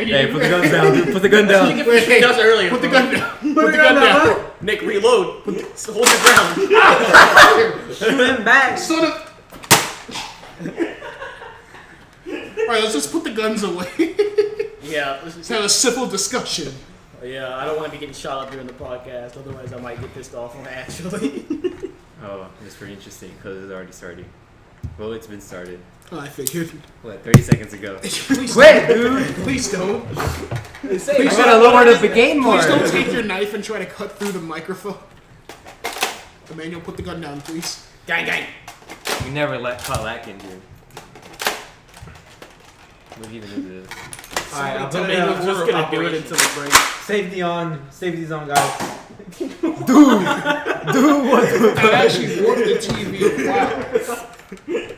Hey, put the guns down, dude. Put the gun down. You can shoot us earlier. Put the gun down. Put the gun down. Nick, reload. Hold your ground. Shoot him back. Son of. Alright, let's just put the guns away. Yeah. Let's have a civil discussion. Yeah, I don't want to be getting shot up during the podcast. Otherwise, I might get pissed off on it, actually. Oh, it's pretty interesting because it's already starting. Well, it's been started. Oh, I figured. What, 30 seconds ago? Please Quit, dude. Please don't. I Please gotta lower the game more. Please don't take your knife and try to cut through the microphone. Emmanuel, put the gun down, please. Gang, gang. We never caught Lakin, dude. What even is this? Alright, I'll put it Emmanuel's down. just gonna do it until the break. Safety on. Safety's on, guys. I actually warped the TV. Wow.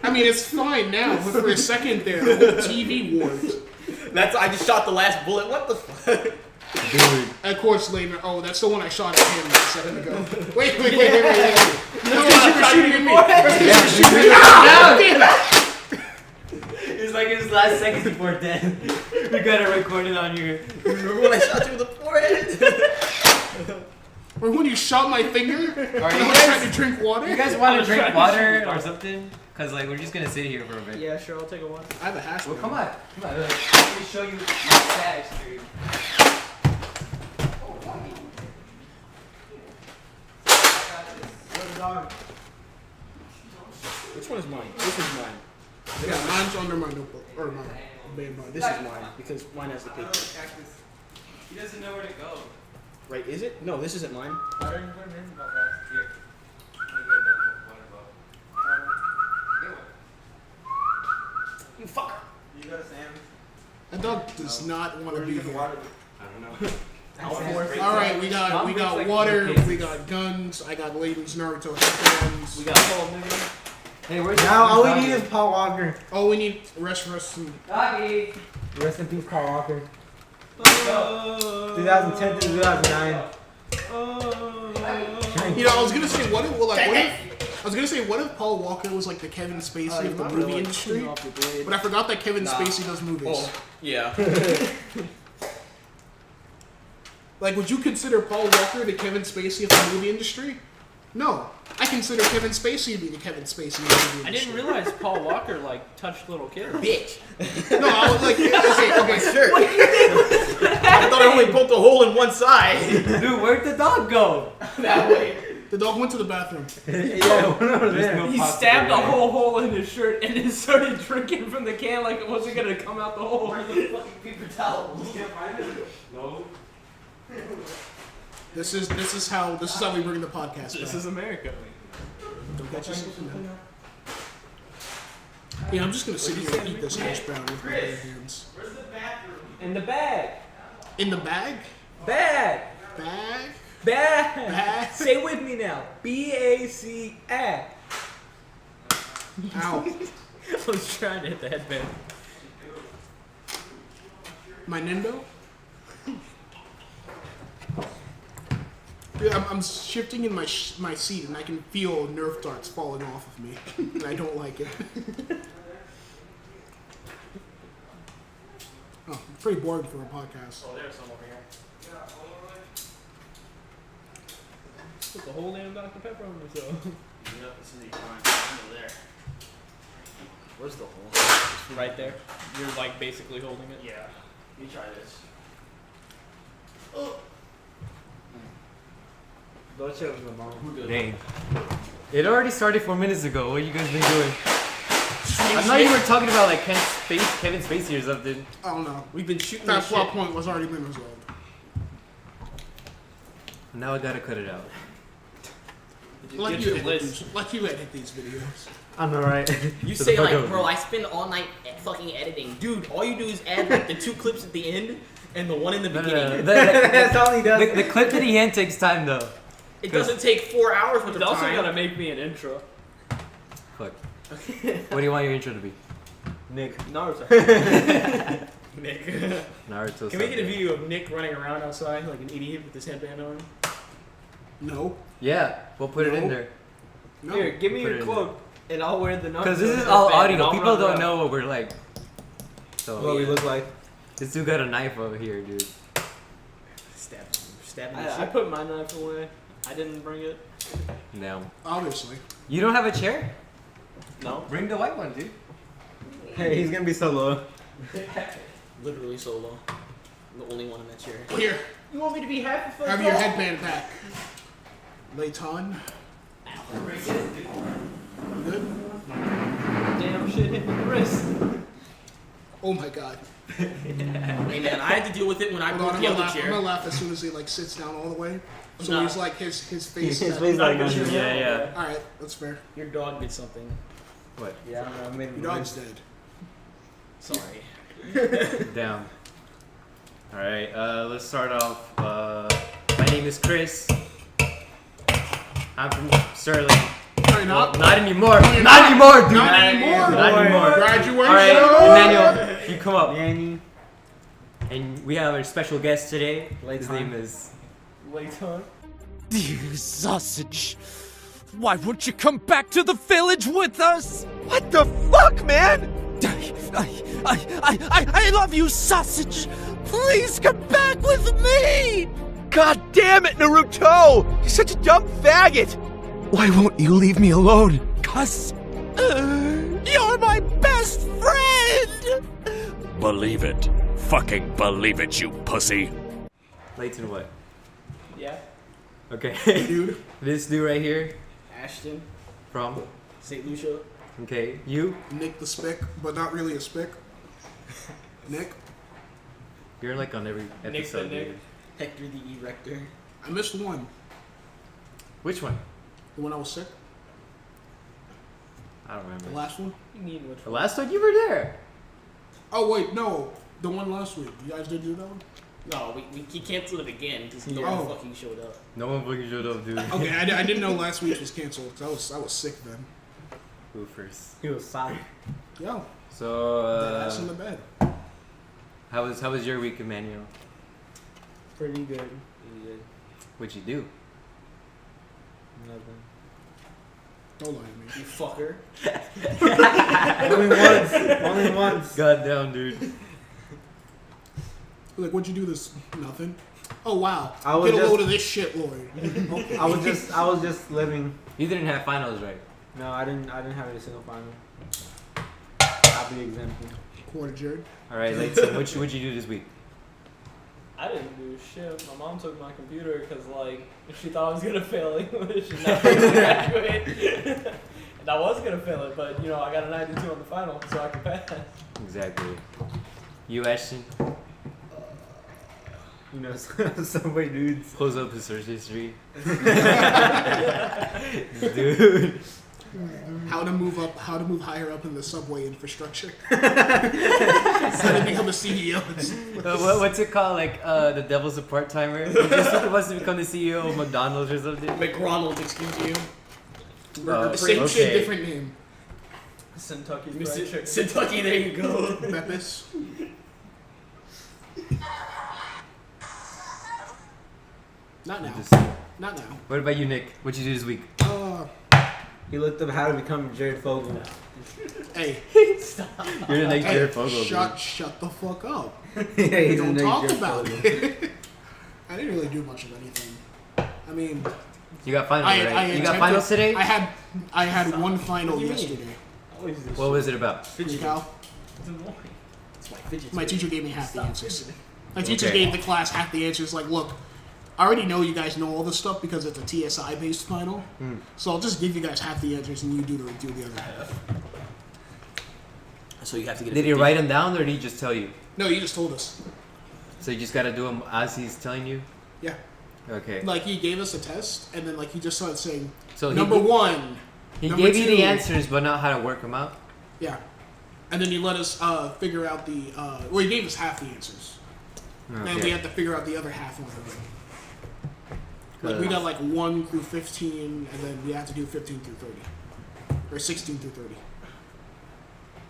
I mean, it's fine now, but for a second there, the whole TV warped. I just shot the last bullet. What the fuck? Dude. Of course, later. Oh, that's the one I shot at him a second ago. Wait. No, you were shooting at me. It's like his last seconds before death. We got it recorded on your. Remember when I shot you in the forehead? Or when you shot my finger? Are And you I was trying to guys, drink water? you guys want to drink water or something? Cause like we're just gonna sit here for a bit. Yeah, sure. I'll take a one. I have a hash Well, brown. come on. Let me show you my stash, dude. Which one is mine? This is mine. Yeah, mine's under my notebook. Or my bed mine. This is mine because mine has the paper. He doesn't know where to go. Right? Is it? No, this isn't mine. You fucker. That dog does not want to be here. I don't know. Alright, we got water, we got guns, I got Layden's Naruto headbands. We got Paul nigga. Hey, where's Now all we need is Paul Walker. Oh, we need rest for us and Doggy. Rest in peace, Paul Walker. 2010 to 2009. you know, I was gonna say what if Paul Walker was like the Kevin Spacey of the movie industry? But I forgot that Kevin Spacey does movies. Oh, yeah. Like, would you consider Paul Walker the Kevin Spacey of the movie industry? No. I consider Kevin Spacey to be the Kevin Spacey of the movie I industry. didn't realize Paul Walker like touched little kids. Bitch. No, I was like, okay. Sure. I thought I only poked a hole in one side. Dude, where'd the dog go? That way. The dog went to the bathroom. Yeah, went over there. He stabbed a whole hole in his shirt and then started drinking from the can like it wasn't gonna come out the hole. Where's the fucking paper towel? No. This is how we bring the podcast This back. is America. Don't get yourself in there. Yeah, I'm just gonna sit here and eat this hash brown with my bare hands. Where's the bathroom? In the bag. In the bag? Bag. Bag? Bag. Bag? Say it with me now. B.A.C.A. Ow. I was trying to hit the headband. My Nendo? Dude, I'm shifting in my seat and I can feel Nerf darts falling off of me. And I don't like it. Oh, pretty boring for a podcast. Oh, there's some over here. Put the whole damn Dr. Pepper on myself. Yep, this is the under there. Where's the hole? Right there. You're like basically holding it. Yeah. You try this. Don't show the mom. Dang. It already started 4 minutes ago. What you guys been doing? I thought you were talking about like Kevin Spacey or something. I don't know. We've been shooting That this plot shit. point was already been resolved. Now I gotta cut it out. Like Get you, your edit list. these, like you edit these videos. I know, right? You So say the fuck like, out. bro, I spend all night fucking editing. Dude, all you do is add like the 2 clips at the end and the one in the No, no, beginning. no. That's all he does. The clip at the end takes time though. It doesn't take 4 hours worth He's of also time. gotta make me an intro. Fuck. What do you want your intro to be? Nick. Naruto. Nick. Naruto. Can we get a video of Nick running around outside like an idiot with his headband on? No. Yeah, we'll put it in No. there. No. Here, give me Put it your in cloak and I'll wear the Naruto. Because this is all headband and audio. I'll People run don't around. know what we're like. So What we look like. This dude got a knife over here, dude. Stabbing the I shit. put my knife away. I didn't bring it. No. Obviously. You don't have a chair? No. Bring the white one, dude. Hey, he's gonna be so low. Literally solo. The only one in that chair. Here, You want me to be half a foot have your headband back. Leighton. Good? Damn shit hit me in the wrist. Oh my god. Hey man, I had to deal with it when I Hold broke on, the I'm other gonna chair. laugh as soon as he like sits down all the way. So Nah. he's like his face. His is face like Not that. good. Yeah. All right, that's fair. Your dog did something. What? Yeah, I made him Your dog's dead. Sorry. Down. Alright, let's start off. My name is Chris. I'm from Sterling. No, you're not. Not anymore. No, you're Not anymore, dude. Not anymore. Not anymore. Graduation. Alright, Emmanuel, you come up. Yanny. And we have our special guest today. His Leighton. name is. Leighton. You sausage. Why won't you come back to the village with us? What the fuck, man? I love you, sausage. Please come back with me. God damn it, Naruto. You're such a dumb faggot. Why won't you leave me alone? 'Cause you're my best friend. Believe it. Fucking believe it, you pussy. Leighton what? Yeah. Okay. Dude. This dude right here. Ashton, From. St. Lucia. Okay. You. Nick the Spick, but not really a Spick. Nick. You're like on every Nick episode. the Nick. dude. Hector the Erector. I missed one. Which one? The one I was sick. I don't The remember. last one. You mean which The one? last one you were there. Oh wait, no. The one last week. You guys didn't do that one? No, he canceled it again because no Oh. one fucking showed up. No one fucking showed up, dude. Okay, I didn't know last week was canceled because I was sick then. Who first? He was solid. Yo, So, that ass in the bed. how was your week, Emmanuel? Pretty good. What'd you do? Nothing. Don't lie to me. You fucker. Only once. Only once. God damn, dude. Like, what'd you do this? Nothing. Oh wow. I was Get a just- load of this shit, Lord. Okay. I was just living. You didn't have finals, right? No, I didn't have a single final. I'll be exempted. Quarter Jared. All right, Leighton, what'd you do this week? I didn't do shit. My mom took my computer because, like, she thought I was gonna fail English and not gonna graduate. And I was gonna fail it, but, you know, I got a 92 on the final, so I could pass. Exactly. You, Ashton, You know, Subway dudes. pulls up his search history. Dude. How to move higher up in the subway infrastructure. How to become a CEO. What's it called? Like, the devil's a part-timer? He just wants to become the CEO of McDonald's or something? McRonald, excuse you. Same shit, okay. different name. Kentucky Fried Chicken. Kentucky, there you go. Beppis. Not now. Just- Not now. What about you, Nick? What'd you do this week? He looked up how to become Jared Fogle. Hey, You're the next hey, Jared Fogle, shut the fuck up. Yeah, he's Don't the next talk Jared about Fogle. it. I didn't really do much of anything. I mean, dude. You got finals, right? You got attempted- finals today? I had one final yesterday. Always this What was it about? Cal. It's annoying. It's my fidget My spinner. teacher gave me half the Stop answers. fidgeting. My teacher Okay. gave the class half the answers. Like, look, I already know you guys know all this stuff because it's a TSI based final. So I'll just give you guys half the answers and you do the other half. So you have to get. Did he write them down or did he just tell you? No, you just told us. So you just gotta do them as he's telling you? Yeah. Okay. Like he gave us a test and then like he just started saying So number one. he number gave you the two. answers, but not how to work them out? Yeah. And then he let us figure out the well he gave us half the answers. And we Okay. had to figure out the other half of it. Like we got like 1 through 15 and then we had to do 15 through 30. Or 16 through 30.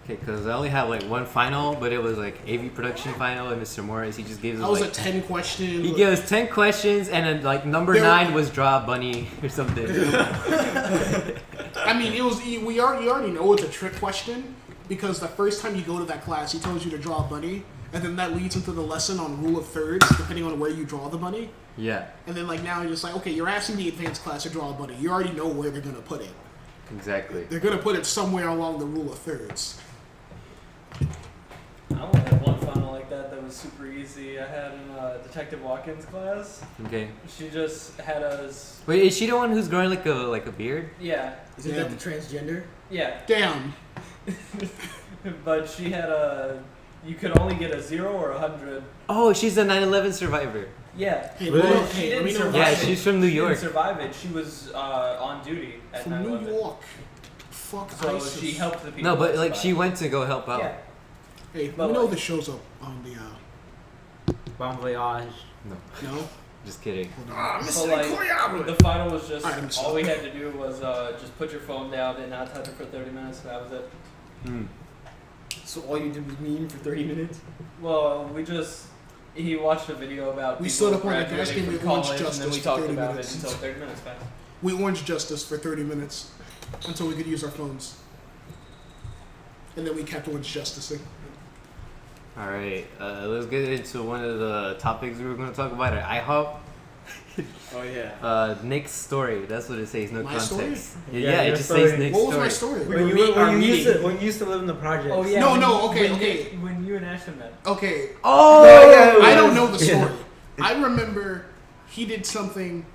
Okay, because I only had like one final, but it was like AV production final, and Mr. Morris, he just gave us That was like, a 10 question. he gave us 10 questions, and then like number There were- 9 was draw a bunny or something. I mean, it was you already know it's a trick question because the first time you go to that class, he tells you to draw a bunny, and then that leads into the lesson on rule of thirds, depending on where you draw the money. Yeah. And then like now you're just like, okay, you're asking the advanced class to draw a money. You already know where they're gonna put it. Exactly. They're gonna put it somewhere along the rule of thirds. I only had one final like that was super easy. I had in Detective Watkins' class. Okay. She just had us. Wait, is she the one who's growing like a beard? Yeah, Isn't that the transgender? yeah. Damn. But she had a. You could only get a 0 or 100. Oh, she's a 9/11 survivor. Yeah. Hey, Really? look, She hey, let didn't me know. survive Yeah, it. she's from New She York. didn't survive it. She was on duty at From 9/11. New York. Fuck So ISIS. she helped the people. No, but that like she survived. went to go help out. Yeah. Hey, But we know like- the show's up on the Bon voyage. no? Just kidding. Hold on. So like the final was just Alright, I'm all sorry. we had to do was just put your phone down and not touch it for 30 minutes. And that was it. Hmm. So all you did was meme for 30 minutes? Well, he watched a video about We people stood up on the graduating desk and from we launched college, and then justice we for talked 30 about minutes. it until 30 minutes passed. We orange justice for 30 minutes until we could use our phones. And then we kept orange justicing. All right. Let's get into one of the topics we were going to talk about at IHOP. Oh, yeah. Nick's story. That's what it says. No My context. story? Yeah, your it just story. says Nick's What was story. my story? We were meeting our meeting. when you used to live in the projects. Oh yeah. No, when no, you- okay, when okay. Nick- when you and Ashton met. Okay, Oh, yeah, I don't know the Yeah. story. I remember he did something,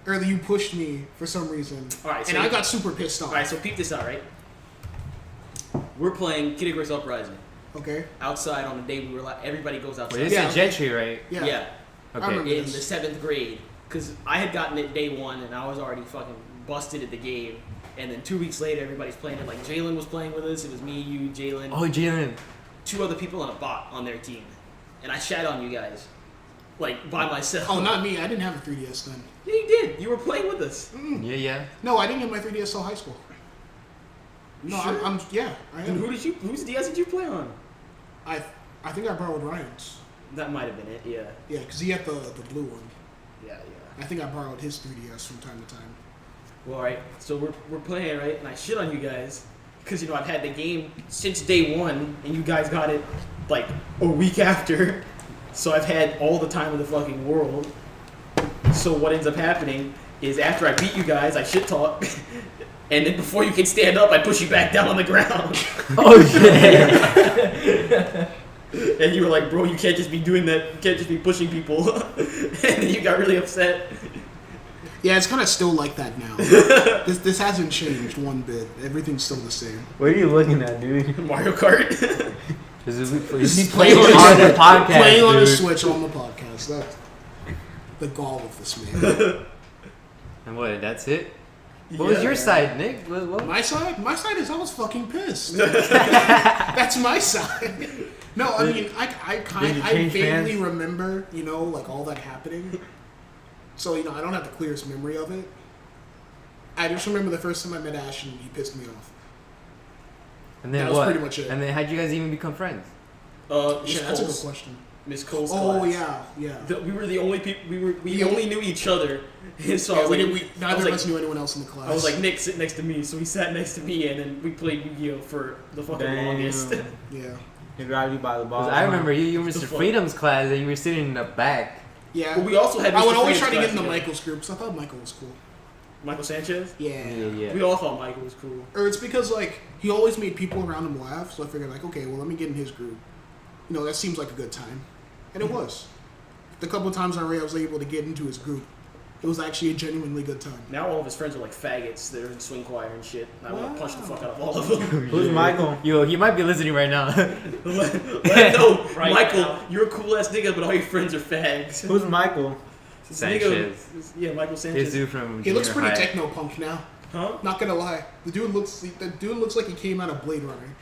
or you pushed me for some reason. Alright, so and I you- got super pissed off. Alright, so peep this out, right? We're playing Kid Icarus Uprising. Okay? Outside on the day we were like, everybody goes outside. Wait, this Yeah. is Gentry, right? Yeah. Yeah. I Okay. remember In this. the 7th grade. Because I had gotten it day 1 and I was already fucking busted at the game. And then 2 weeks later, everybody's playing it. Like, Jalen was playing with us. It was me, you, Jalen, Oh, Jalen. 2 other people, and a bot on their team. And I shat on you guys. Like, by myself. Oh, not me. I didn't have a 3DS then. Yeah, you did. You were playing with us. Yeah, yeah. No, I didn't get my 3DS till high school. No, Sure? I'm yeah, I And am. whose DS did you play on? I think I borrowed Ryan's. That might have been it, yeah. Yeah, because he had the blue one. Yeah, yeah. I think I borrowed his 3DS from time to time. Well, alright, so we're playing, right? And I shit on you guys. Because, I've had the game since day 1, and you guys got it, like, a week after. So I've had all the time in the fucking world. So what ends up happening is after I beat you guys, I shit talk. And then before you can stand up, I push you back down on the ground. Oh, shit. And you were like, bro, you can't just be doing that. You can't just be pushing people. And then you got really upset. Yeah, it's kind of still like that now. this hasn't changed one bit. Everything's still the same. What are you looking at, dude? Mario Kart. He's playing on the podcast, Playing on the dude. Switch on the podcast. That's the gall of this man. And what, that's it? What was your side, Nick? What? My side? My side is I was fucking pissed. That's my side. No, I mean, I change vaguely fans? remember, like all that happening. So, I don't have the clearest memory of it. I just remember the first time I met Ash and he pissed me off. And then That was what? pretty much it. And then how'd you guys even become friends? Shit, that's a good question. Miss Cole's Oh, class. yeah. We were the only people. We Yeah, only knew each other. And so I Yeah, was we like, didn't, I neither was of like, us knew anyone else in the class. I was like, Nick, sit next to me. So he sat next to me, and then we played Yu-Gi-Oh for the fucking longest. yeah. He grabbed you by the balls. 'Cause I remember you were the Mr. fuck? Freedom's class and you were sitting in the back. Yeah. But we also had. I would Mr. always Freedom's try to get class into together. Michael's group because I thought Michael was cool. Michael Sanchez. Yeah. Yeah. We all thought Michael was cool. Or it's because, he always made people around him laugh, so I figured, okay, well, let me get in his group. That seems like a good time. And it was. The couple times I was able to get into his group, it was actually a genuinely good time. Now all of his friends are like faggots. They're in swing choir and shit. And I want to punch the fuck out of all of them. Who's Michael? Yo, he might be listening right now. Let him know, Right Michael, now. you're a cool ass nigga, but all your friends are fags. Who's Michael? This Sanchez. Yeah, Michael His Sanchez. dude from He looks junior pretty high. techno-punk now. Huh? Not gonna lie. The dude looks like he came out of Blade Runner.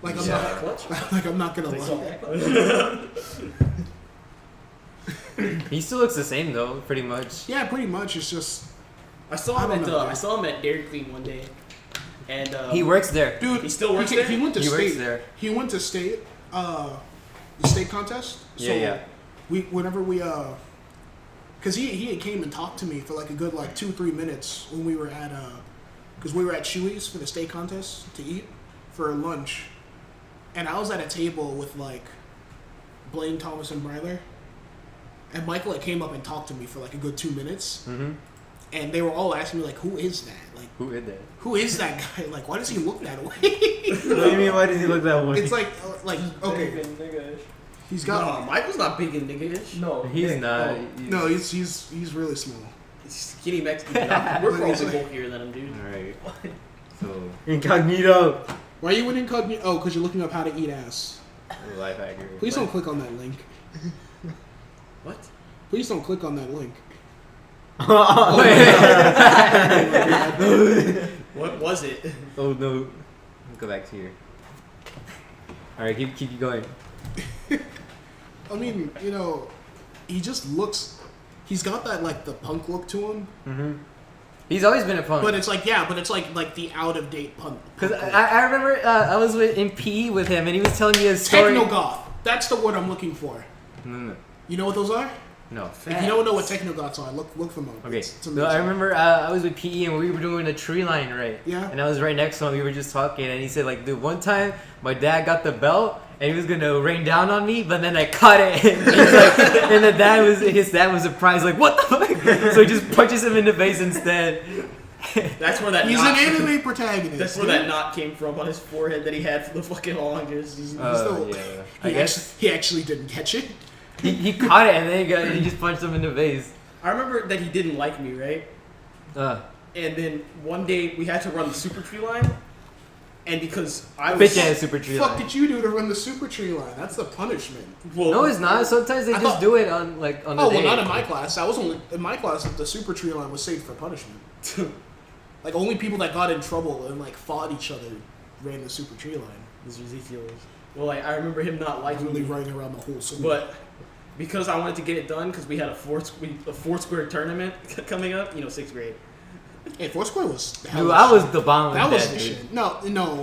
Like, I'm Clutch? not, like, I'm not gonna They saw lie. that clutch? He still looks the same though, pretty much. Yeah, pretty much. It's just, I saw I him don't at know, I man. saw him at Dairy Queen one day, and He works there. dude. He still works he, there? He went to He state. works there. He went to state. The state contest. So Yeah. whenever we because he had came and talked to me for like a good 2-3 minutes when we were at because we were at Chewy's for the state contest to eat for lunch, and I was at a table with Blaine, Thomas, and Bryler. And Michael like came up and talked to me for like a good 2 minutes. Mm-hmm. And they were all asking me like, who is that? Like, Who is that? who is that guy? Like, why does he look that way? What do you mean? Why does he look that way? It's like okay, Big and nigga-ish. he's No, got Michael's not big and nigga-ish. No, He's Nick, not. no. no, he's really small. He's skinny Mexican. We're probably bulkier than him, dude. Alright. So, Incognito. Why are you in incognito? Oh, because you're looking up how to eat ass. life hacker. Please don't click on that link. What? Please don't click on that link. What was it? Oh no. Go back to here. Alright, keep going. I mean, you know, he just looks. He's got that like the punk look to him, Mm-hmm. He's always been a punk. but it's like like the out of date punk. Because look. I remember I was in PE with him and he was telling me a story. Techno goth. That's the word I'm looking for. No. You know what those are? No. If you don't know what techno goths are, look them up. Okay, It's so amazing. I remember I was with PE and we were doing a tree line, right? Yeah. And I was right next to him. We were just talking, and he said, like, dude, one time my dad got the belt and he was gonna rain down on me, but then I caught it. And, he's like, and his dad was surprised, like, what the fuck? So he just punches him in the face instead. That's where that He's knot, an anime protagonist. That's where that knot came from on his forehead that he had for the fucking longest. Yeah. I guess he actually didn't catch it. he caught it and then he just punched him in the face. I remember that he didn't like me, right? And then one day we had to run the super tree line, and because I was Bitch ass super tree Fuck line. did you do to run the super tree line? That's the punishment. well, No, it's not. Sometimes they I just thought- do it on the Oh day. well, not in my class. I was only in my class. The super tree line was saved for punishment. Like only people that got in trouble and like fought each other ran the super tree line. This was ridiculous. Well, like I remember him not liking Literally me, running around the whole school. but because I wanted to get it done, because we had a four square tournament coming up, you know, 6th grade. Hey, Foursquare was. Dude, I was the bomb That with was that, the dude. shit. No.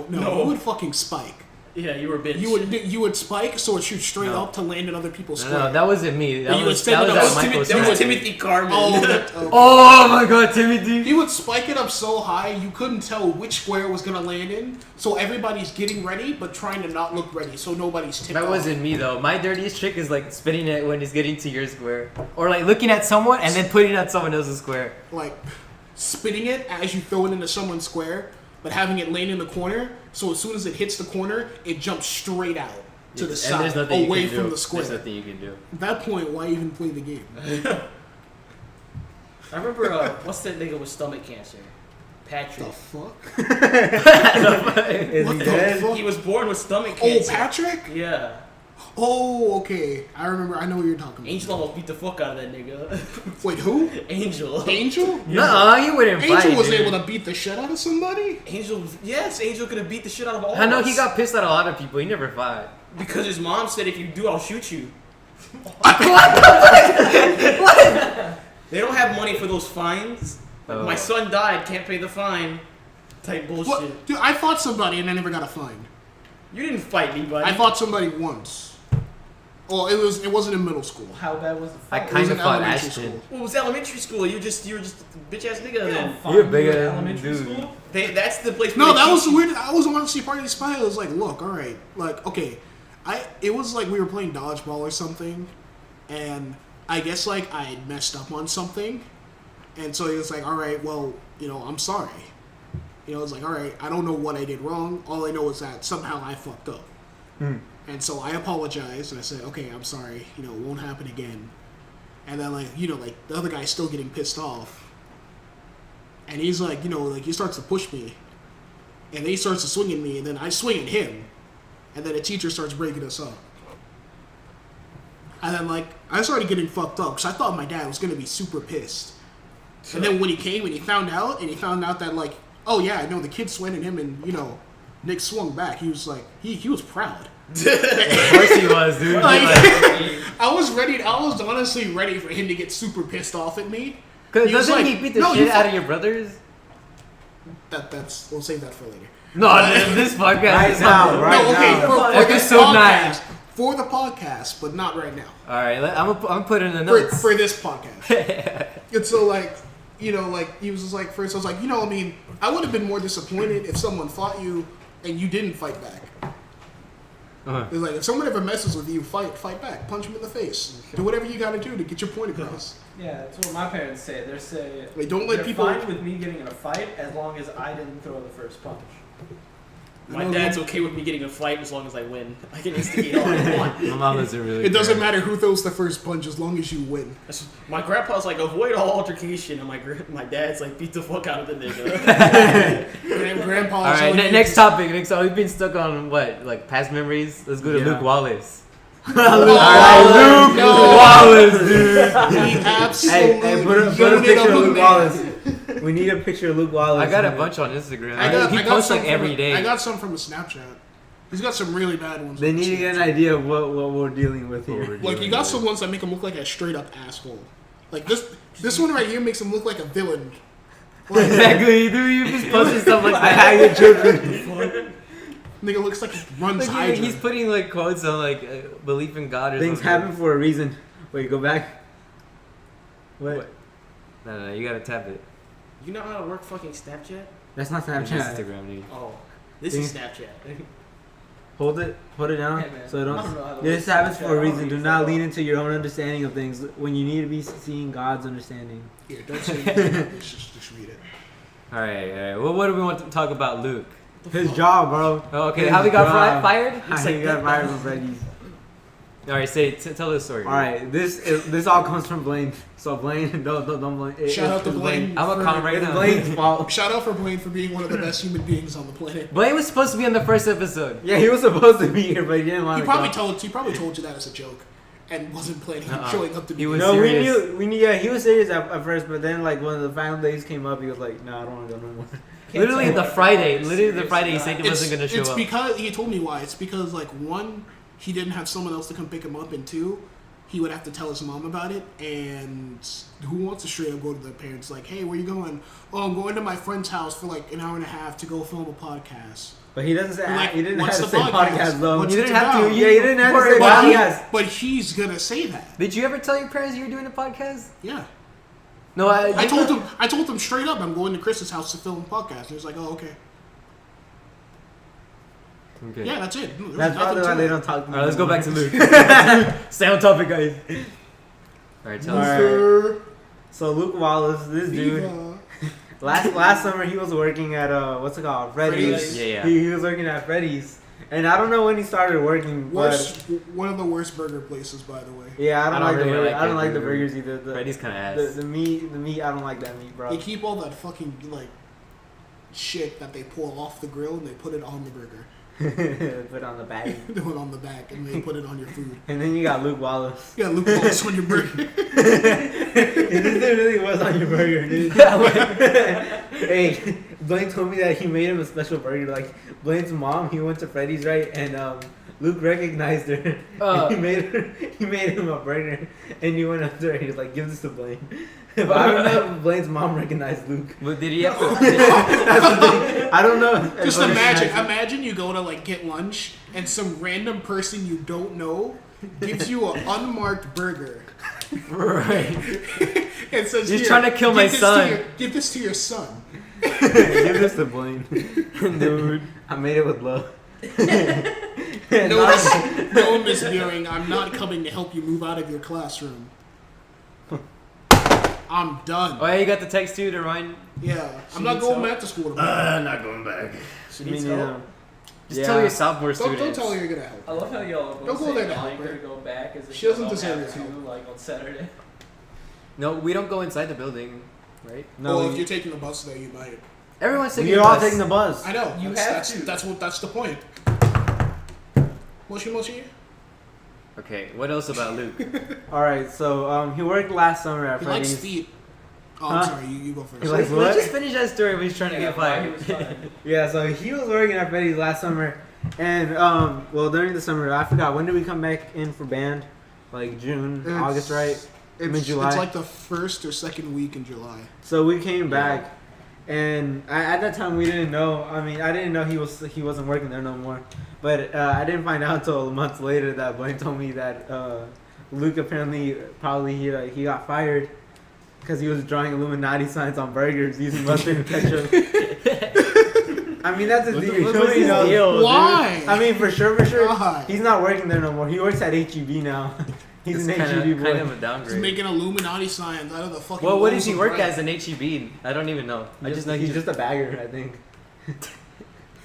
No. You would fucking spike. Yeah, you were a bitch. You would spike so it shoot straight No. up to land in other people's No, square. that wasn't me. That You would was stand that it was up. at Michael's. That was time. Timothy Carmen. Oh, okay. Oh my god, Timothy! He would spike it up so high you couldn't tell which square it was gonna land in. So everybody's getting ready, but trying to not look ready, so nobody's tipped That off. wasn't me though. My dirtiest trick is like spinning it when it's getting to your square, or like looking at someone and then putting it at someone else's square. Like spinning it as you throw it into someone's square, but having it land in the corner. So as soon as it hits the corner, it jumps straight out to the And side, there's nothing you away can do. from the square. There's nothing you can do. At that point, why even play the game? I remember what's that nigga with stomach cancer? Patrick. The fuck? Is What he the dead? fuck? He was born with stomach Oh, cancer. Patrick? Yeah. Oh, okay. I remember. I know what you're talking about. Angel almost beat the fuck out of that nigga. Wait, who? Angel. Angel? No, you wouldn't fight. Angel was dude. able to beat the shit out of somebody? Angel, yes, Angel could have beat the shit out of all I know of us. he got pissed at a lot of people. He never fought. Because his mom said, if you do, I'll shoot you. They don't have money for those fines. Like, Oh. my son died, can't pay the fine. Type bullshit. What? Dude, I fought somebody and I never got a fine. You didn't fight me, buddy. I fought somebody once. Well, it wasn't in middle school. How bad was the I fight? It was kind of in fought elementary Ashton. school. Well, it was elementary school. You were just a bitch ass nigga You then. don't fight You're me bigger in than elementary dude. school? That's the place. No, where they that was teach you. weird. I was honestly part of the spy. I was like, look, all right, like, okay, it was like we were playing dodgeball or something, and I guess like I had messed up on something, and so he was like, all right, well, you know, I'm sorry. You know, it's like, all right, I don't know what I did wrong. All I know is that somehow I fucked up. And so I apologized, and I said, okay, I'm sorry. You know, it won't happen again. And then, like, you know, like, the other guy's still getting pissed off. And he's like, you know, like, he starts to push me. And then he starts to swing at me, and then I swing at him. And then the teacher starts breaking us up. And then, like, I started getting fucked up, because I thought my dad was going to be super pissed. And then when he came and he found out that, like, oh, yeah, no, the kid swung at him, and, you know, Nick swung back. He was like, he was proud. Of course he was, dude. Like, Like, I was honestly ready for him to get super pissed off at me. Cause He was doesn't like, he beat the "No, shit you out fu-" of your brothers? We'll save that for later. No, this podcast Right is now, right no, okay, now. for this Episode podcast, for the podcast, but not right now. All right, I'm putting in the notes. For this podcast. And so, like, you know, like, he was just like, first I was like, you know, I mean, I would have been more disappointed if someone fought you and you didn't fight back. It's like if someone ever messes with you, fight back, punch him in the face, do whatever you got to do to get your point across. Yeah, that's what my parents say. They say Like, don't let they're people. fine with me getting in a fight as long as I didn't throw the first punch. My dad's okay with me getting a fight as long as I win. I can instigate all I want. My mom doesn't really. It doesn't care. matter who throws the first punch as long as you win. My grandpa's like, avoid all altercation, and my dad's like, beat the fuck out of the nigga. Grandpa's All right, next topic. We've been stuck on what, like past memories. Let's go to Yeah. Luke Wallace. Luke Wallace, dude. He absolutely Hey, put a unit picture of of a Luke man. Wallace. We need a picture of Luke Wallace. I got a bunch on Instagram. He I got posts some like from every day. I got some from a Snapchat. He's got some really bad ones. They on need to get an Snapchat. idea of what we're dealing with here. Like, you got some ones that make him look like a straight up asshole. Like this one right here makes him look like a villain. Like, Exactly, dude. You just posting stuff like I that. had your children. nigga looks like he runs Like, Hydra. he's putting like quotes on like belief in God or Things something. happen for a reason. Wait, go back. What? No, you gotta tap it. You know how to work fucking Snapchat? That's not It's Snapchat. Instagram, dude. Oh, this is Snapchat. Hold it, put it down, Hey, man, so it I don't know how don't. to This work happens Snapchat. for a I don't reason. Do use not that lean at into your own understanding of things when you need to be seeing God's understanding. Here, don't say anything. Just read it. All right. Well, what do we want to talk about, Luke? His job, bro. Oh, okay, His how he got job. fired? How he got fired from Freddy's. All right, tell the story. All right, this all comes from Blaine. So Blaine, don't blame. Shout out to Blaine. I'm a calm right It's now. Blaine's fault. Shout out for Blaine for being one of the best human beings on the planet. Blaine was supposed to be on the first episode. Yeah, he was supposed to be here, but he didn't want He to. probably told you that as a joke, and wasn't planning on showing up to be. He was No, serious. we knew. Yeah, he was serious at first, but then like when the final days came up, he was like, "No, I don't want to go no more." Literally the Friday, he said he It's wasn't gonna show it's up. because he told me why. It's because like one, he didn't have someone else to come pick him up, and two, he would have to tell his mom about it. And who wants to straight up go to their parents like, "Hey, where you going?" "Oh, I'm going to my friend's house for like an hour and a half to go film a podcast." But he doesn't say. Like, He didn't have what's to the say podcast? podcast though. What's You it didn't have to. about? Yeah, he didn't have to say But, podcast. but he's gonna say that. Did you ever tell your parents you were doing a podcast? Yeah. No, I told him straight up, I'm going to Chris's house to film a podcast. And he was like, "Oh, okay." Okay. Yeah, that's it. No, there was That's probably nothing why to they it. don't talk to me. All right, let's go anymore. back to Luke. Stay on topic, guys. All right, tell All us. right. Mr. So Luke Wallace, this dude, Viva. last summer he was working at what's it called, Freddy's. Yeah. He was working at Freddy's, and I don't know when he started working. One of the worst burger places, by the way. But yeah, I don't like the really burger. like I don't the like the burger. burgers either. Freddy's kind of ass. The meat. I don't like that meat, bro. They keep all that fucking like shit that they pull off the grill and they put it on the burger. Put on the bag, They put it on the back and they put it on your food. and then you got Luke Wallace. Yeah, Luke Wallace on your burger. This dude really was on your burger, dude. Hey, Blaine told me that he made him a special burger. Like Blaine's mom, he went to Freddy's, right, and Luke recognized her. Oh. And he made him a burger, and he went up there. And he was like, "Give this to Blaine." But I don't know if Blaine's mom recognized Luke. But did he have to? That's the thing. I don't know. if Just everyone imagine, recognized you go to like get lunch and some random person you don't know gives you an unmarked burger Right. and says, He's "Here, trying to kill give my this to son." give this to your son." Give this to Blaine. Dude, I made it with love. No, Miss Beering, I'm not coming to help you move out of your classroom. I'm done. Oh yeah, you got the text too to remind. Yeah, I'm She not needs going help. back to school tomorrow. Not going back. She Me needs neither. help. Just Yeah. tell your sophomore Don't students. tell her you're gonna help. I love how y'all both Don't go say there to y'all help ain't her. gonna go back as if She doesn't y'all deserve have your to, help. like on Saturday. No, we don't go inside the building, right? No, Well, if you're taking the bus there, you might. Everyone's taking you're the all bus. taking the bus. I know. You that's, have that's, to. that's the point. Moshi Moshi. Okay, what else about Luke? All right, so he worked last summer at He likes Freddy's. feet. Oh, Huh? I'm sorry. You go first. He likes Let's what? just finish that story when he's trying to get why he fired. was fired. Yeah, so he was working at Freddy's last summer, and well, during the summer, I forgot when did we come back in for band? Like June, It's- August, right? It's, Mid-July. it's like the first or second week in July. So we came back, and at that time we didn't know. I mean, I didn't know he wasn't working there no more. But I didn't find out until months later that Blaine told me that Luke apparently he got fired because he was drawing Illuminati signs on burgers using mustard and ketchup. I mean, that's his What's deal. what's Nobody his knows. deal, dude? Why? I mean, for sure, God. he's not working there no more. He works at HEB now. He's It's an HEB boy. kind of a He's downgrade. making Illuminati signs out of the fucking. Well, what rolls does he of work bread. as in HEB? I don't even know. I just know he's he's just a bagger, I think.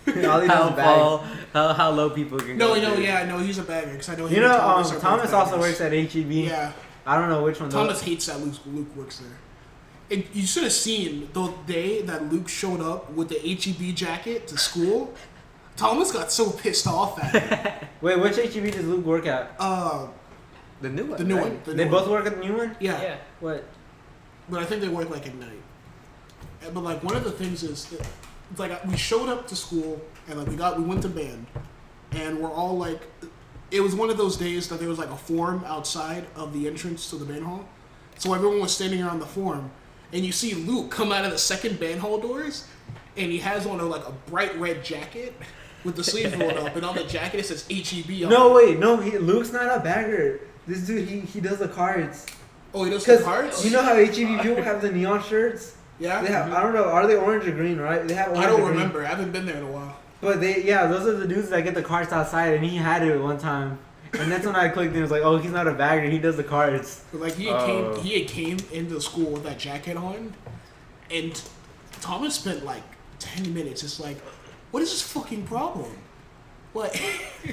All he does how is bags. how low people can No, go. no, dude. yeah, no, he's a bagger because I know. Him You and know, Thomas are both Thomas also baggers. works at HEB. Yeah, I don't know which one. Thomas hates that Luke works there. And you should have seen the day that Luke showed up with the HEB jacket to school. Thomas got so pissed off at it. Wait, which HEB does Luke work at? The new one. The new right? one. The They new both one. work at the new one? Yeah. Yeah. What? But I think they work like at night. But like one of the things is, that, it's like we showed up to school and like we went to band, and we're all like, it was one of those days that there was like a form outside of the entrance to the band hall, so everyone was standing around the form, and you see Luke come out of the second band hall doors, and he has on like a bright red jacket with the sleeves rolled up, and on the jacket it says HEB. No, wait, no, Luke's not a bagger. This dude, he does the cards. Oh, he does the Because cards. you know how HEB people have the neon shirts? Yeah. They have, I don't know, are they orange or green, right? They have orange I or don't green. remember. I haven't been there in a while. But those are the dudes that get the cards outside, and he had it one time. And that's when I clicked and it was like, oh, he's not a bagger, he does the cards. But like he had came into school with that jacket on, and Thomas spent like 10 minutes just like, what is this fucking problem? What? He's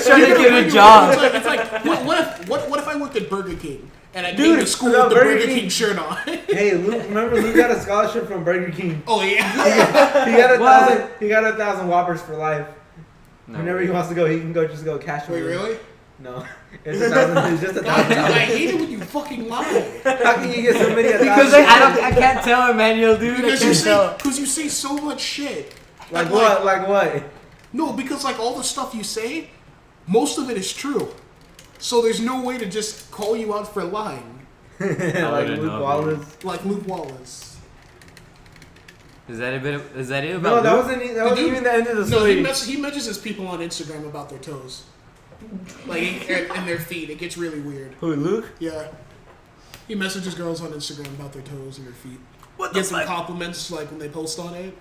trying to get a job. It's like what if I worked at Burger King and I came Dude, to school no, with the Burger Burger King. King shirt on? Hey, Luke, remember Luke got a scholarship from Burger King. Oh yeah. He got a What? thousand. He got 1,000 Whoppers for life. No. Whenever he wants to go, he can go just go cash. Wait, for it. really? No, it's 1,000. It's just God, dude, I $1,000. hate it when you fucking lie. How can you get so many? Because I can't tell, Emmanuel, dude. Because you say so much shit. Like And, what? Like what? No, because like all the stuff you say, most of it is true. So there's no way to just call you out for lying, Like wouldn't Luke know, Wallace. like Luke Wallace. Is that it about No, that Luke? wasn't. That wasn't dude- even the end of the No, story. he messages people on Instagram about their toes, like and their feet. It gets really weird. Who, Luke? Yeah, he messages girls on Instagram about their toes and their feet. What the Gets some fuck? compliments like when they post on it.